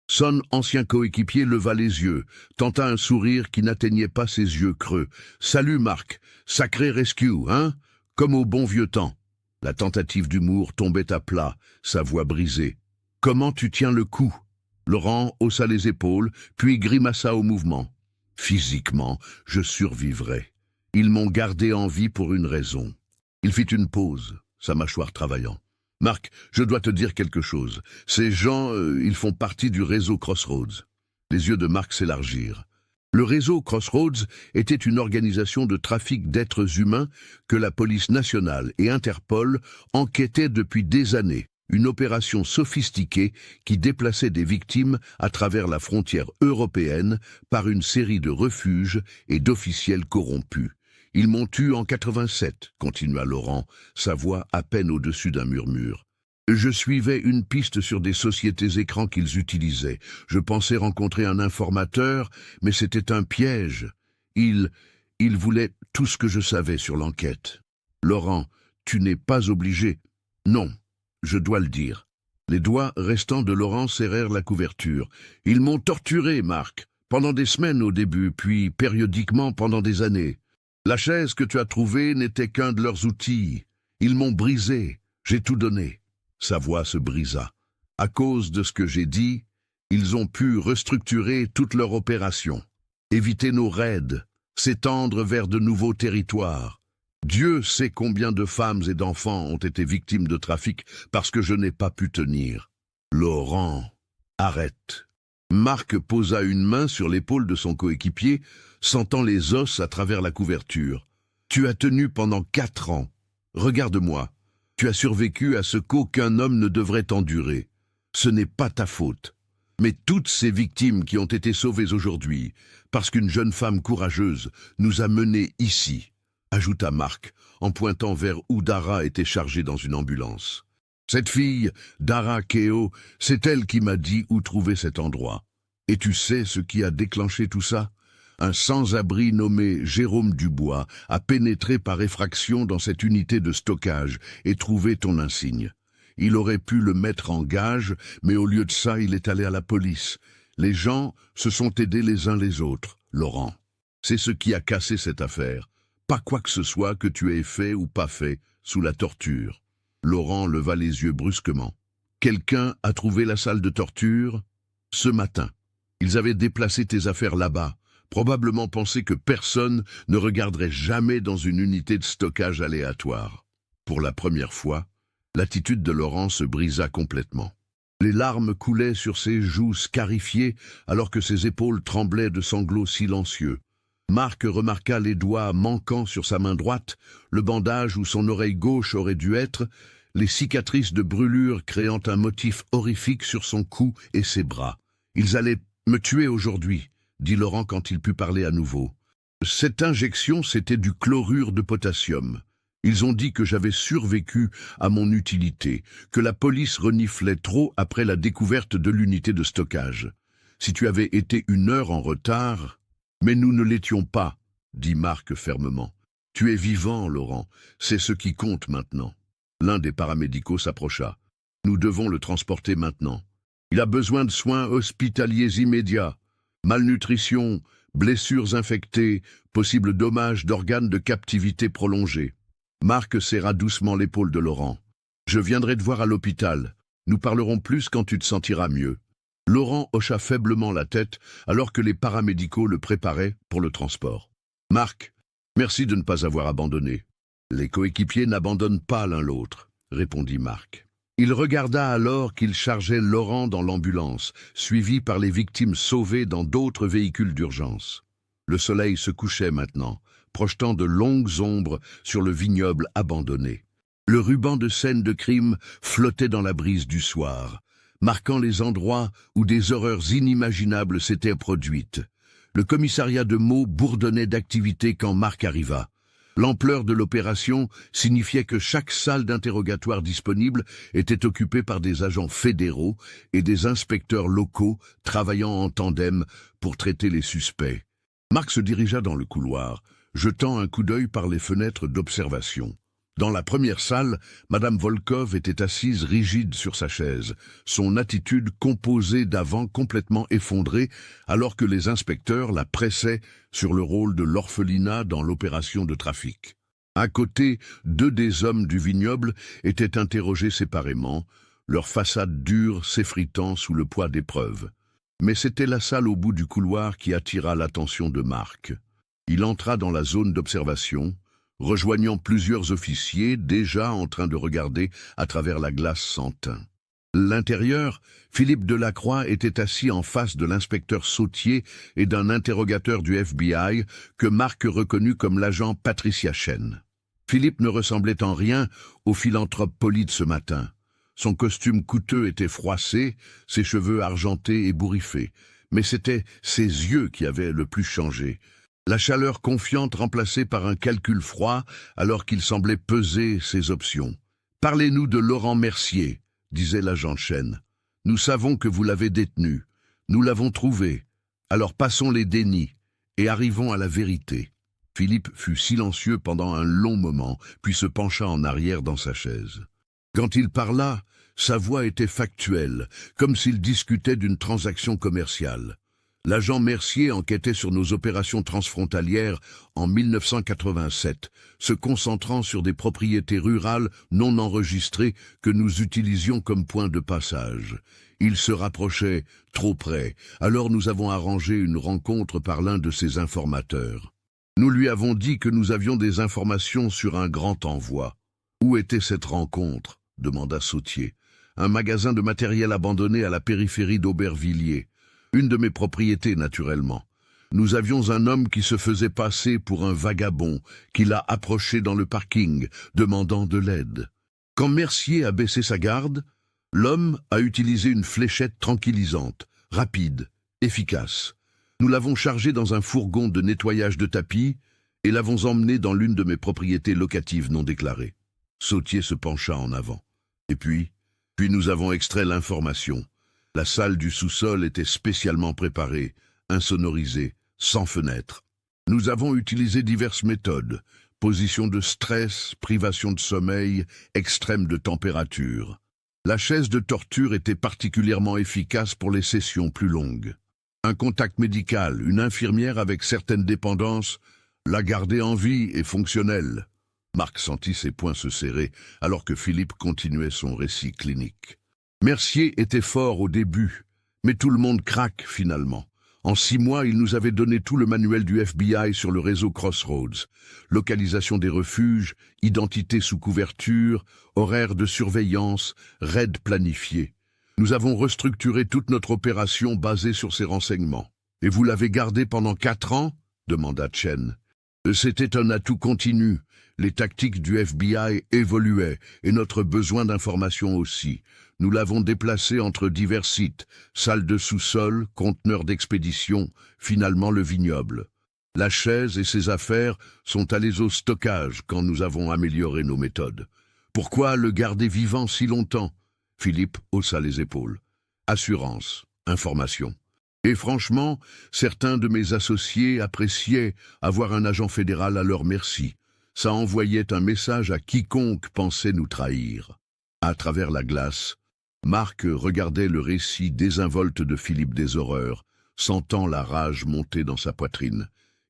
son ancien coéquipier, leva les yeux, tenta un sourire qui n'atteignait pas ses yeux creux. « Salut Marc, sacré rescue, hein? Comme au bon vieux temps. » La tentative d'humour tombait à plat, sa voix brisée. « Comment tu tiens le coup ?» Laurent haussa les épaules, puis grimaça au mouvement. « Physiquement, je survivrai. Ils m'ont gardé en vie pour une raison. » Il fit une pause, sa mâchoire travaillant. « Marc, je dois te dire quelque chose. Ces gens, ils font partie du réseau Crossroads. » Les yeux de Marc s'élargirent. Le réseau Crossroads était une organisation de trafic d'êtres humains que la police nationale et Interpol enquêtaient depuis des années. Une opération sophistiquée qui déplaçait des victimes à travers la frontière européenne par une série de refuges et d'officiels corrompus. « Ils m'ont tué en 87, continua Laurent, sa voix à peine au-dessus d'un murmure. Je suivais une piste sur des sociétés écrans qu'ils utilisaient. Je pensais rencontrer un informateur, mais c'était un piège. Il voulait tout ce que je savais sur l'enquête. Laurent, tu n'es pas obligé. Non, je dois le dire. » Les doigts restants de Laurent serrèrent la couverture. « Ils m'ont torturé, Marc, pendant des semaines au début, puis périodiquement pendant des années. La chaise que tu as trouvée n'était qu'un de leurs outils. Ils m'ont brisé, j'ai tout donné. » Sa voix se brisa. « À cause de ce que j'ai dit, ils ont pu restructurer toute leur opération, éviter nos raids, s'étendre vers de nouveaux territoires. Dieu sait combien de femmes et d'enfants ont été victimes de trafic parce que je n'ai pas pu tenir. » « Laurent, arrête. » Marc posa une main sur l'épaule de son coéquipier, sentant les os à travers la couverture. « Tu as tenu pendant 4 ans. Regarde-moi. Tu as survécu à ce qu'aucun homme ne devrait endurer. Ce n'est pas ta faute. Mais toutes ces victimes qui ont été sauvées aujourd'hui, parce qu'une jeune femme courageuse nous a menés ici, » ajouta Marc, en pointant vers où Dara était chargée dans une ambulance. « Cette fille, Dara Keo, c'est elle qui m'a dit où trouver cet endroit. Et tu sais ce qui a déclenché tout ça ? Un sans-abri nommé Jérôme Dubois a pénétré par effraction dans cette unité de stockage et trouvé ton insigne. Il aurait pu le mettre en gage, mais au lieu de ça, il est allé à la police. Les gens se sont aidés les uns les autres, Laurent. C'est ce qui a cassé cette affaire. Pas quoi que ce soit que tu aies fait ou pas fait sous la torture. Laurent leva les yeux brusquement. Quelqu'un a trouvé la salle de torture? Ce matin. Ils avaient déplacé tes affaires là-bas. Probablement pensé que personne ne regarderait jamais dans une unité de stockage aléatoire. Pour la première fois, l'attitude de Laurent se brisa complètement. Les larmes coulaient sur ses joues scarifiées alors que ses épaules tremblaient de sanglots silencieux. Marc remarqua les doigts manquants sur sa main droite, le bandage où son oreille gauche aurait dû être, les cicatrices de brûlure créant un motif horrifique sur son cou et ses bras. « Ils allaient me tuer aujourd'hui », dit Laurent quand il put parler à nouveau. Cette injection, c'était du chlorure de potassium. Ils ont dit que j'avais survécu à mon utilité, que la police reniflait trop après la découverte de l'unité de stockage. Si tu avais été 1 heure en retard... Mais nous ne l'étions pas, dit Marc fermement. Tu es vivant, Laurent, c'est ce qui compte maintenant. L'un des paramédicaux s'approcha. Nous devons le transporter maintenant. Il a besoin de soins hospitaliers immédiats. Malnutrition, blessures infectées, possible dommage d'organes de captivité prolongée. Marc serra doucement l'épaule de Laurent. Je viendrai te voir à l'hôpital. Nous parlerons plus quand tu te sentiras mieux. Laurent hocha faiblement la tête alors que les paramédicaux le préparaient pour le transport. « Marc, merci de ne pas avoir abandonné. Les coéquipiers n'abandonnent pas l'un l'autre, » répondit Marc. Il regarda alors qu'il chargeait Laurent dans l'ambulance, suivi par les victimes sauvées dans d'autres véhicules d'urgence. Le soleil se couchait maintenant, projetant de longues ombres sur le vignoble abandonné. Le ruban de scènes de crime flottait dans la brise du soir, marquant les endroits où des horreurs inimaginables s'étaient produites. Le commissariat de Meaux bourdonnait d'activité quand Marc arriva. L'ampleur de l'opération signifiait que chaque salle d'interrogatoire disponible était occupée par des agents fédéraux et des inspecteurs locaux travaillant en tandem pour traiter les suspects. Marc se dirigea dans le couloir, jetant un coup d'œil par les fenêtres d'observation. Dans la première salle, Madame Volkov était assise rigide sur sa chaise, son attitude composée d'avant complètement effondrée, alors que les inspecteurs la pressaient sur le rôle de l'orphelinat dans l'opération de trafic. À côté, 2 des hommes du vignoble étaient interrogés séparément, leurs façades dures s'effritant sous le poids des preuves. Mais c'était la salle au bout du couloir qui attira l'attention de Marc. Il entra dans la zone d'observation, rejoignant plusieurs officiers déjà en train de regarder à travers la glace sans teint. L'intérieur, Philippe Delacroix était assis en face de l'inspecteur Sautier et d'un interrogateur du FBI que Marc reconnut comme l'agent Patricia Chen. Philippe ne ressemblait en rien au philanthrope poli de ce matin. Son costume coûteux était froissé, ses cheveux argentés et bourriffés, mais c'était ses yeux qui avaient le plus changé. La chaleur confiante remplacée par un calcul froid alors qu'il semblait peser ses options. « Parlez-nous de Laurent Mercier », disait l'agent Chen. « Nous savons que vous l'avez détenu. Nous l'avons trouvé. Alors passons les dénis et arrivons à la vérité. » Philippe fut silencieux pendant un long moment, puis se pencha en arrière dans sa chaise. Quand il parla, sa voix était factuelle, comme s'il discutait d'une transaction commerciale. L'agent Mercier enquêtait sur nos opérations transfrontalières en 1987, se concentrant sur des propriétés rurales non enregistrées que nous utilisions comme point de passage. Il se rapprochait trop près, alors nous avons arrangé une rencontre par l'un de ses informateurs. Nous lui avons dit que nous avions des informations sur un grand envoi. « Où était cette rencontre ?» demanda Sautier. « Un magasin de matériel abandonné à la périphérie d'Aubervilliers. Une de mes propriétés, naturellement. Nous avions un homme qui se faisait passer pour un vagabond, qui l'a approché dans le parking, demandant de l'aide. Quand Mercier a baissé sa garde, l'homme a utilisé une fléchette tranquillisante, rapide, efficace. Nous l'avons chargé dans un fourgon de nettoyage de tapis et l'avons emmené dans l'une de mes propriétés locatives non déclarées. » Sautier se pencha en avant. Et puis nous avons extrait l'information. La salle du sous-sol était spécialement préparée, insonorisée, sans fenêtre. Nous avons utilisé diverses méthodes, position de stress, privation de sommeil, extrême de température. La chaise de torture était particulièrement efficace pour les sessions plus longues. Un contact médical, une infirmière avec certaines dépendances, la garder en vie et fonctionnelle. Marc sentit ses poings se serrer alors que Philippe continuait son récit clinique. Mercier était fort au début, mais tout le monde craque finalement. En 6 mois, il nous avait donné tout le manuel du FBI sur le réseau Crossroads. Localisation des refuges, identité sous couverture, horaire de surveillance, raids planifiés. Nous avons restructuré toute notre opération basée sur ces renseignements. « Et vous l'avez gardé pendant 4 ans ?» demanda Chen. « C'était un atout continu. Les tactiques du FBI évoluaient et notre besoin d'information aussi. Nous l'avons déplacé entre divers sites, salles de sous-sol, conteneurs d'expédition, finalement le vignoble. La chaise et ses affaires sont allées au stockage quand nous avons amélioré nos méthodes. Pourquoi le garder vivant si longtemps ?» Philippe haussa les épaules. Assurance, information. Et franchement, certains de mes associés appréciaient avoir un agent fédéral à leur merci. Ça envoyait un message à quiconque pensait nous trahir. À travers la glace, Marc regardait le récit désinvolte de Philippe des horreurs, sentant la rage monter dans sa poitrine.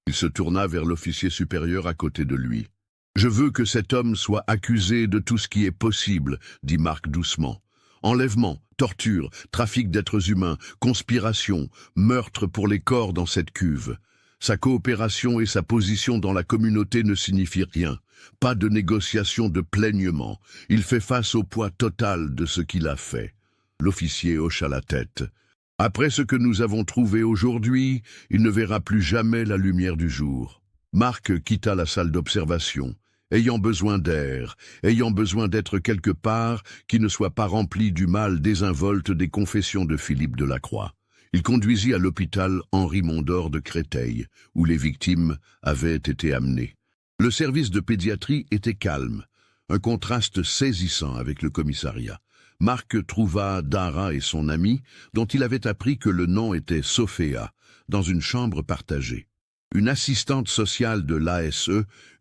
Il se tourna vers l'officier supérieur à côté de lui. « Je veux que cet homme soit accusé de tout ce qui est possible, » dit Marc doucement. « Enlèvement, torture, trafic d'êtres humains, conspiration, meurtre pour les corps dans cette cuve. Sa coopération et sa position dans la communauté ne signifient rien. Pas de négociation de plaignement. Il fait face au poids total de ce qu'il a fait. » L'officier hocha la tête. « Après ce que nous avons trouvé aujourd'hui, il ne verra plus jamais la lumière du jour. » Marc quitta la salle d'observation, ayant besoin d'air, ayant besoin d'être quelque part qui ne soit pas rempli du mal désinvolte des confessions de Philippe Delacroix. Il conduisit à l'hôpital Henri Mondor de Créteil, où les victimes avaient été amenées. Le service de pédiatrie était calme, un contraste saisissant avec le commissariat. Marc trouva Dara et son amie, dont il avait appris que le nom était Sophéa, dans une chambre partagée. Une assistante sociale de l'ASE,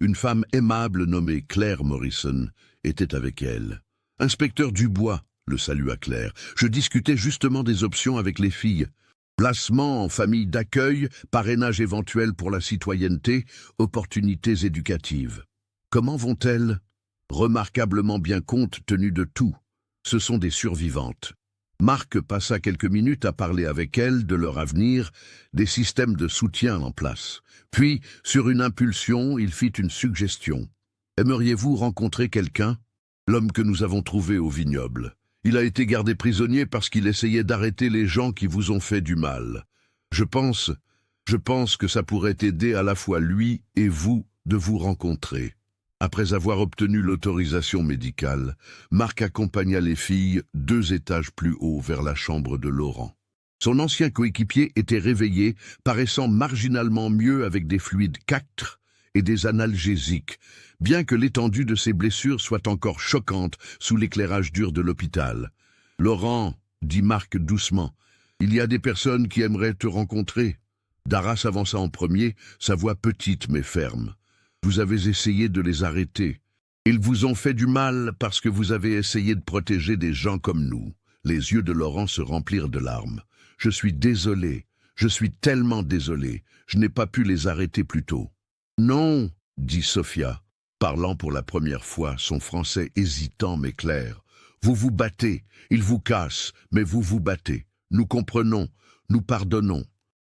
une femme aimable nommée Claire Morrison, était avec elle. « Inspecteur Dubois », le salua Claire, « je discutais justement des options avec les filles. Placement en famille d'accueil, parrainage éventuel pour la citoyenneté, opportunités éducatives. Comment vont-elles ? Remarquablement bien compte tenu de tout. Ce sont des survivantes. » Marc passa quelques minutes à parler avec elles de leur avenir, des systèmes de soutien en place. Puis, sur une impulsion, il fit une suggestion. « Aimeriez-vous rencontrer quelqu'un ? L'homme que nous avons trouvé au vignoble. Il a été gardé prisonnier parce qu'il essayait d'arrêter les gens qui vous ont fait du mal. Je pense que ça pourrait aider à la fois lui et vous de vous rencontrer. » Après avoir obtenu l'autorisation médicale, Marc accompagna les filles 2 étages plus haut vers la chambre de Laurent. Son ancien coéquipier était réveillé, paraissant marginalement mieux avec des fluides cactres et des analgésiques, bien que l'étendue de ses blessures soit encore choquante sous l'éclairage dur de l'hôpital. « Laurent, » dit Marc doucement, « il y a des personnes qui aimeraient te rencontrer. » Dara s'avança en premier, sa voix petite mais ferme. Vous avez essayé de les arrêter. Ils vous ont fait du mal parce que vous avez essayé de protéger des gens comme nous. Les yeux de Laurent se remplirent de larmes. Je suis désolé. Je suis tellement désolé. Je n'ai pas pu les arrêter plus tôt. Non, dit Sophia, parlant pour la première fois, son français hésitant mais clair. Vous vous battez. Ils vous cassent, mais vous vous battez. Nous comprenons. Nous pardonnons.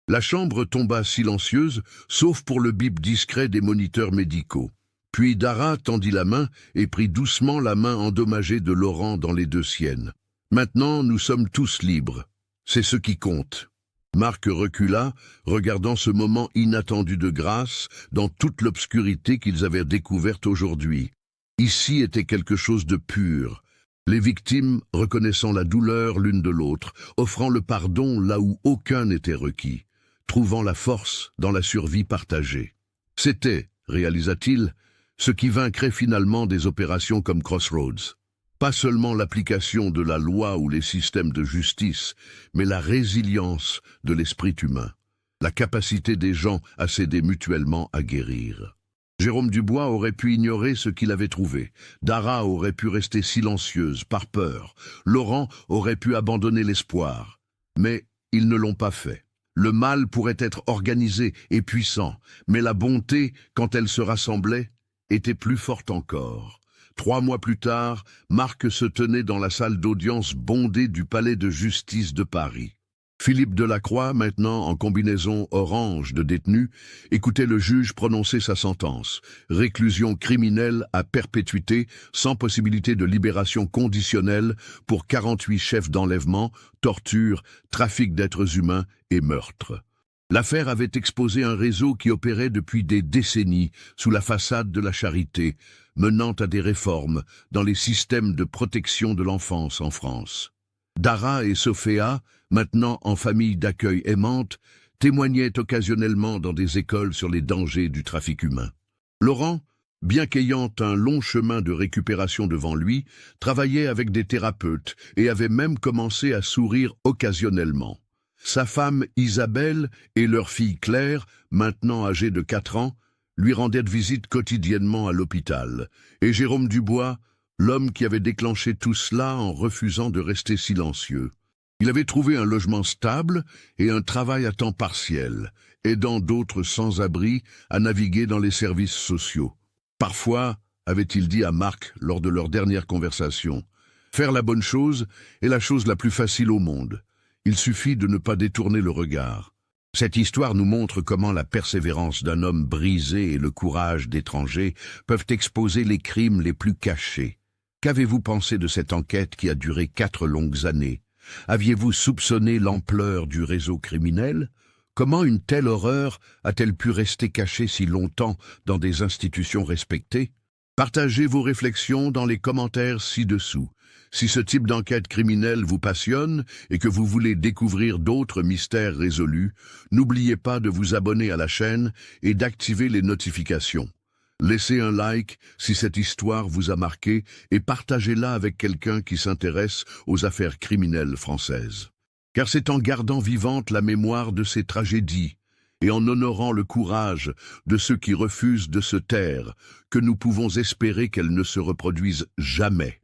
La chambre tomba silencieuse, sauf pour le bip discret des moniteurs médicaux. Puis Dara tendit la main et prit doucement la main endommagée de Laurent dans les 2 siennes. « Maintenant, nous sommes tous libres. C'est ce qui compte. » Marc recula, regardant ce moment inattendu de grâce dans toute l'obscurité qu'ils avaient découverte aujourd'hui. Ici était quelque chose de pur. Les victimes reconnaissant la douleur l'une de l'autre, offrant le pardon là où aucun n'était requis, trouvant la force dans la survie partagée. C'était, réalisa-t-il, ce qui vaincrait finalement des opérations comme Crossroads. Pas seulement l'application de la loi ou les systèmes de justice, mais la résilience de l'esprit humain. la capacité des gens à s'aider mutuellement à guérir. Jérôme Dubois aurait pu ignorer ce qu'il avait trouvé. Dara aurait pu rester silencieuse, par peur. Laurent aurait pu abandonner l'espoir. Mais ils ne l'ont pas fait. Le mal pourrait être organisé et puissant, mais la bonté, quand elle se rassemblait, était plus forte encore. 3 mois plus tard, Marc se tenait dans la salle d'audience bondée du palais de justice de Paris. Philippe Delacroix, maintenant en combinaison orange de détenu, écoutait le juge prononcer sa sentence. Réclusion criminelle à perpétuité, sans possibilité de libération conditionnelle pour 48 chefs d'enlèvement, torture, trafic d'êtres humains et meurtre. L'affaire avait exposé un réseau qui opérait depuis des décennies sous la façade de la charité, menant à des réformes dans les systèmes de protection de l'enfance en France. Dara et Sofia, maintenant en famille d'accueil aimante, témoignaient occasionnellement dans des écoles sur les dangers du trafic humain. Laurent, bien qu'ayant un long chemin de récupération devant lui, travaillait avec des thérapeutes et avait même commencé à sourire occasionnellement. Sa femme Isabelle et leur fille Claire, maintenant âgée de 4 ans, lui rendaient visite quotidiennement à l'hôpital. Et Jérôme Dubois, l'homme qui avait déclenché tout cela en refusant de rester silencieux. Il avait trouvé un logement stable et un travail à temps partiel, aidant d'autres sans-abri à naviguer dans les services sociaux. Parfois, avait-il dit à Marc lors de leur dernière conversation, « Faire la bonne chose est la chose la plus facile au monde. Il suffit de ne pas détourner le regard. » Cette histoire nous montre comment la persévérance d'un homme brisé et le courage d'étrangers peuvent exposer les crimes les plus cachés. Qu'avez-vous pensé de cette enquête qui a duré 4 longues années? Aviez-vous soupçonné l'ampleur du réseau criminel? Comment une telle horreur a-t-elle pu rester cachée si longtemps dans des institutions respectées? Partagez vos réflexions dans les commentaires ci-dessous. Si ce type d'enquête criminelle vous passionne et que vous voulez découvrir d'autres mystères résolus, n'oubliez pas de vous abonner à la chaîne et d'activer les notifications. Laissez un like si cette histoire vous a marqué et partagez-la avec quelqu'un qui s'intéresse aux affaires criminelles françaises. Car c'est en gardant vivante la mémoire de ces tragédies et en honorant le courage de ceux qui refusent de se taire que nous pouvons espérer qu'elles ne se reproduisent jamais.